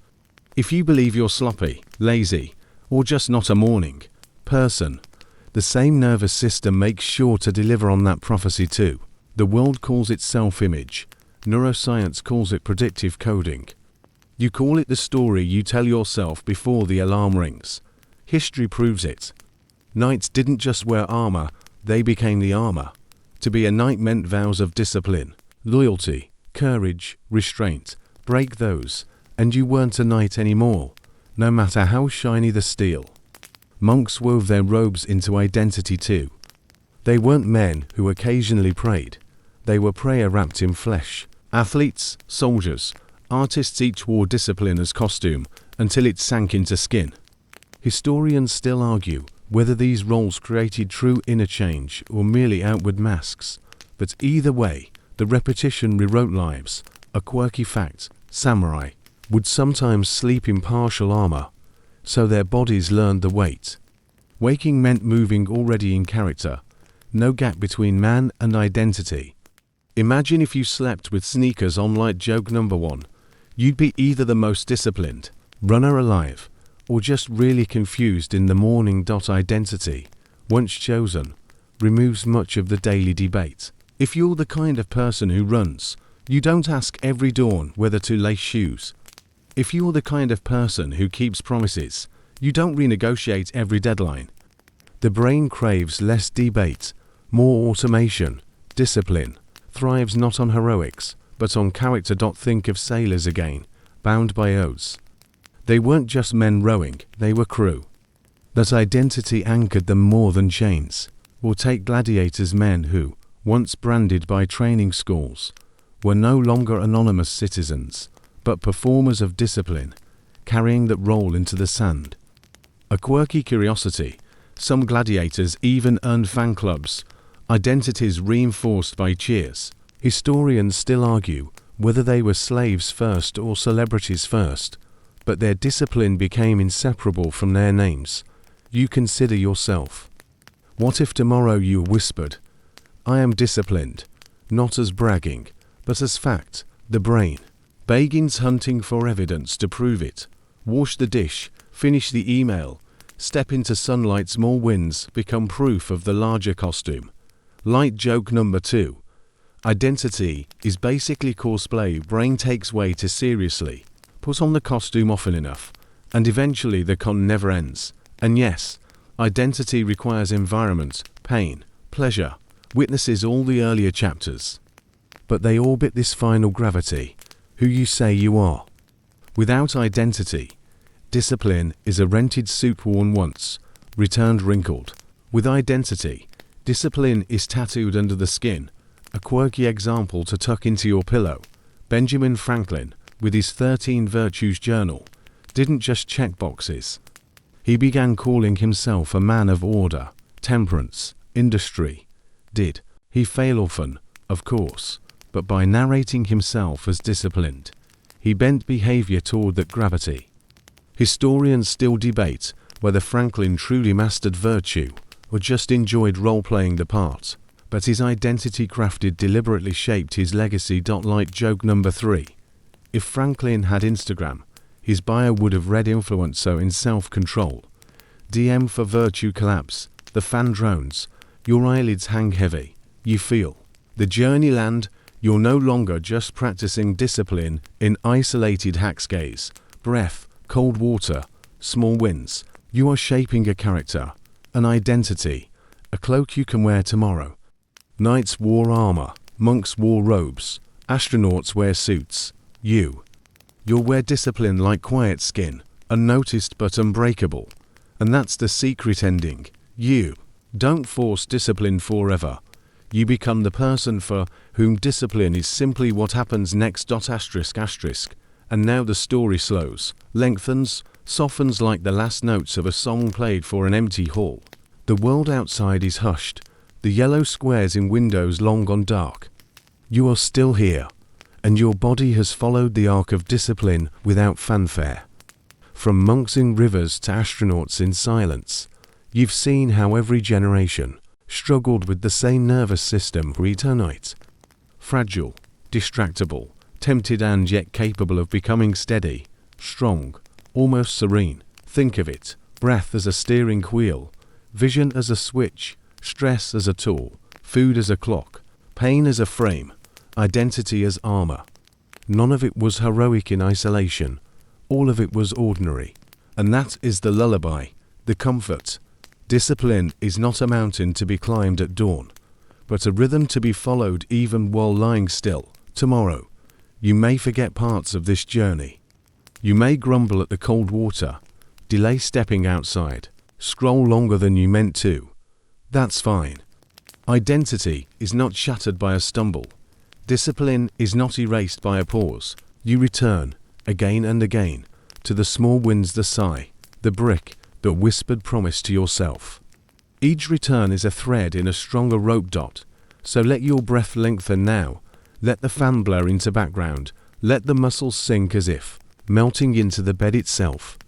If you believe you're sloppy, lazy, or just not a morning person, the same nervous system makes sure to deliver on that prophecy too. The world calls it self-image. Neuroscience calls it predictive coding. You call it the story you tell yourself before the alarm rings. History proves it. Knights didn't just wear armor, they became the armor. To be a knight meant vows of discipline, loyalty, courage, restraint. Break those, and you weren't a knight anymore, no matter how shiny the steel. Monks wove their robes into identity too. They weren't men who occasionally prayed. They were prayer wrapped in flesh. Athletes, soldiers, artists each wore discipline as costume, until it sank into skin. Historians still argue whether these roles created true inner change or merely outward masks, but either way, the repetition rewrote lives. A quirky fact: samurai would sometimes sleep in partial armor, so their bodies learned the weight. Waking meant moving already in character, no gap between man and identity. Imagine if you slept with sneakers on like joke number 1. You'd be either the most disciplined runner alive, or just really confused in the morning. Identity, once chosen, removes much of the daily debate. If you're the kind of person who runs, you don't ask every dawn whether to lace shoes. If you're the kind of person who keeps promises, you don't renegotiate every deadline. The brain craves less debate, more automation. Discipline thrives not on heroics, but on character. Think of sailors again, bound by oaths. They weren't just men rowing, they were crew. That identity anchored them more than chains. Or take gladiators, men who, once branded by training schools, were no longer anonymous citizens, but performers of discipline, carrying that role into the sand. A quirky curiosity: some gladiators even earned fan clubs, identities reinforced by cheers. Historians still argue whether they were slaves first or celebrities first, but their discipline became inseparable from their names. You consider yourself. What if tomorrow you whispered, "I am disciplined," not as bragging, but as fact? The brain begins hunting for evidence to prove it. Wash the dish, finish the email, step into sunlight. Small wins become proof of the larger costume. Light joke number 2. Identity is basically cosplay. Brain takes way too seriously. Put on the costume often enough, and eventually the con never ends. And yes, identity requires environment, pain, pleasure, witnesses, all the earlier chapters. But they orbit this final gravity: who you say you are. Without identity, discipline is a rented suit worn once, returned wrinkled. With identity, discipline is tattooed under the skin. A quirky example to tuck into your pillow: Benjamin Franklin, with his 13 Virtues journal, didn't just check boxes. He began calling himself a man of order, temperance, industry. Did he fail often? Of course, but by narrating himself as disciplined, he bent behavior toward that gravity. Historians still debate whether Franklin truly mastered virtue or just enjoyed role-playing the part, but his identity crafted deliberately shaped his legacy. Light joke number 3. If Franklin had Instagram, his bio would have read influencer in self-control. DM for virtue collapse. The fan drones. Your eyelids hang heavy. You feel the journey land. You're no longer just practicing discipline in isolated hacks. Gaze, breath, cold water, small wins. You are shaping a character, an identity, a cloak you can wear tomorrow. Knights wore armor, monks wore robes, astronauts wear suits. You'll wear discipline like quiet skin, unnoticed but unbreakable. And that's the secret ending. You don't force discipline forever. You become the person for whom discipline is simply what happens next. And now the story slows, lengthens, softens like the last notes of a song played for an empty hall. The world outside is hushed, the yellow squares in windows long gone dark. You are still here, and your body has followed the arc of discipline without fanfare. From monks in rivers to astronauts in silence, you've seen how every generation struggled with the same nervous system for eternity. Fragile, distractible, tempted and yet capable of becoming steady, strong, almost serene. Think of it: breath as a steering wheel, vision as a switch, stress as a tool, food as a clock, pain as a frame, identity as armor. None of it was heroic in isolation. All of it was ordinary. And that is the lullaby, the comfort. Discipline is not a mountain to be climbed at dawn, but a rhythm to be followed even while lying still. Tomorrow, you may forget parts of this journey. You may grumble at the cold water, delay stepping outside, scroll longer than you meant to. That's fine. Identity is not shattered by a stumble. Discipline is not erased by a pause. You return, again and again, to the small winds the sigh, the brick, that whispered promise to yourself. Each return is a thread in a stronger rope dot, so let your breath lengthen now, let the fan blur into background, let the muscles sink as if, melting into the bed itself.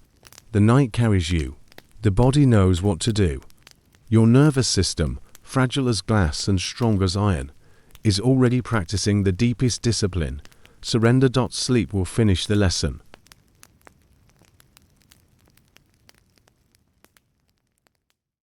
The night carries you. The body knows what to do. Your nervous system, fragile as glass and strong as iron, is already practicing the deepest discipline. Surrender. Sleep will finish the lesson.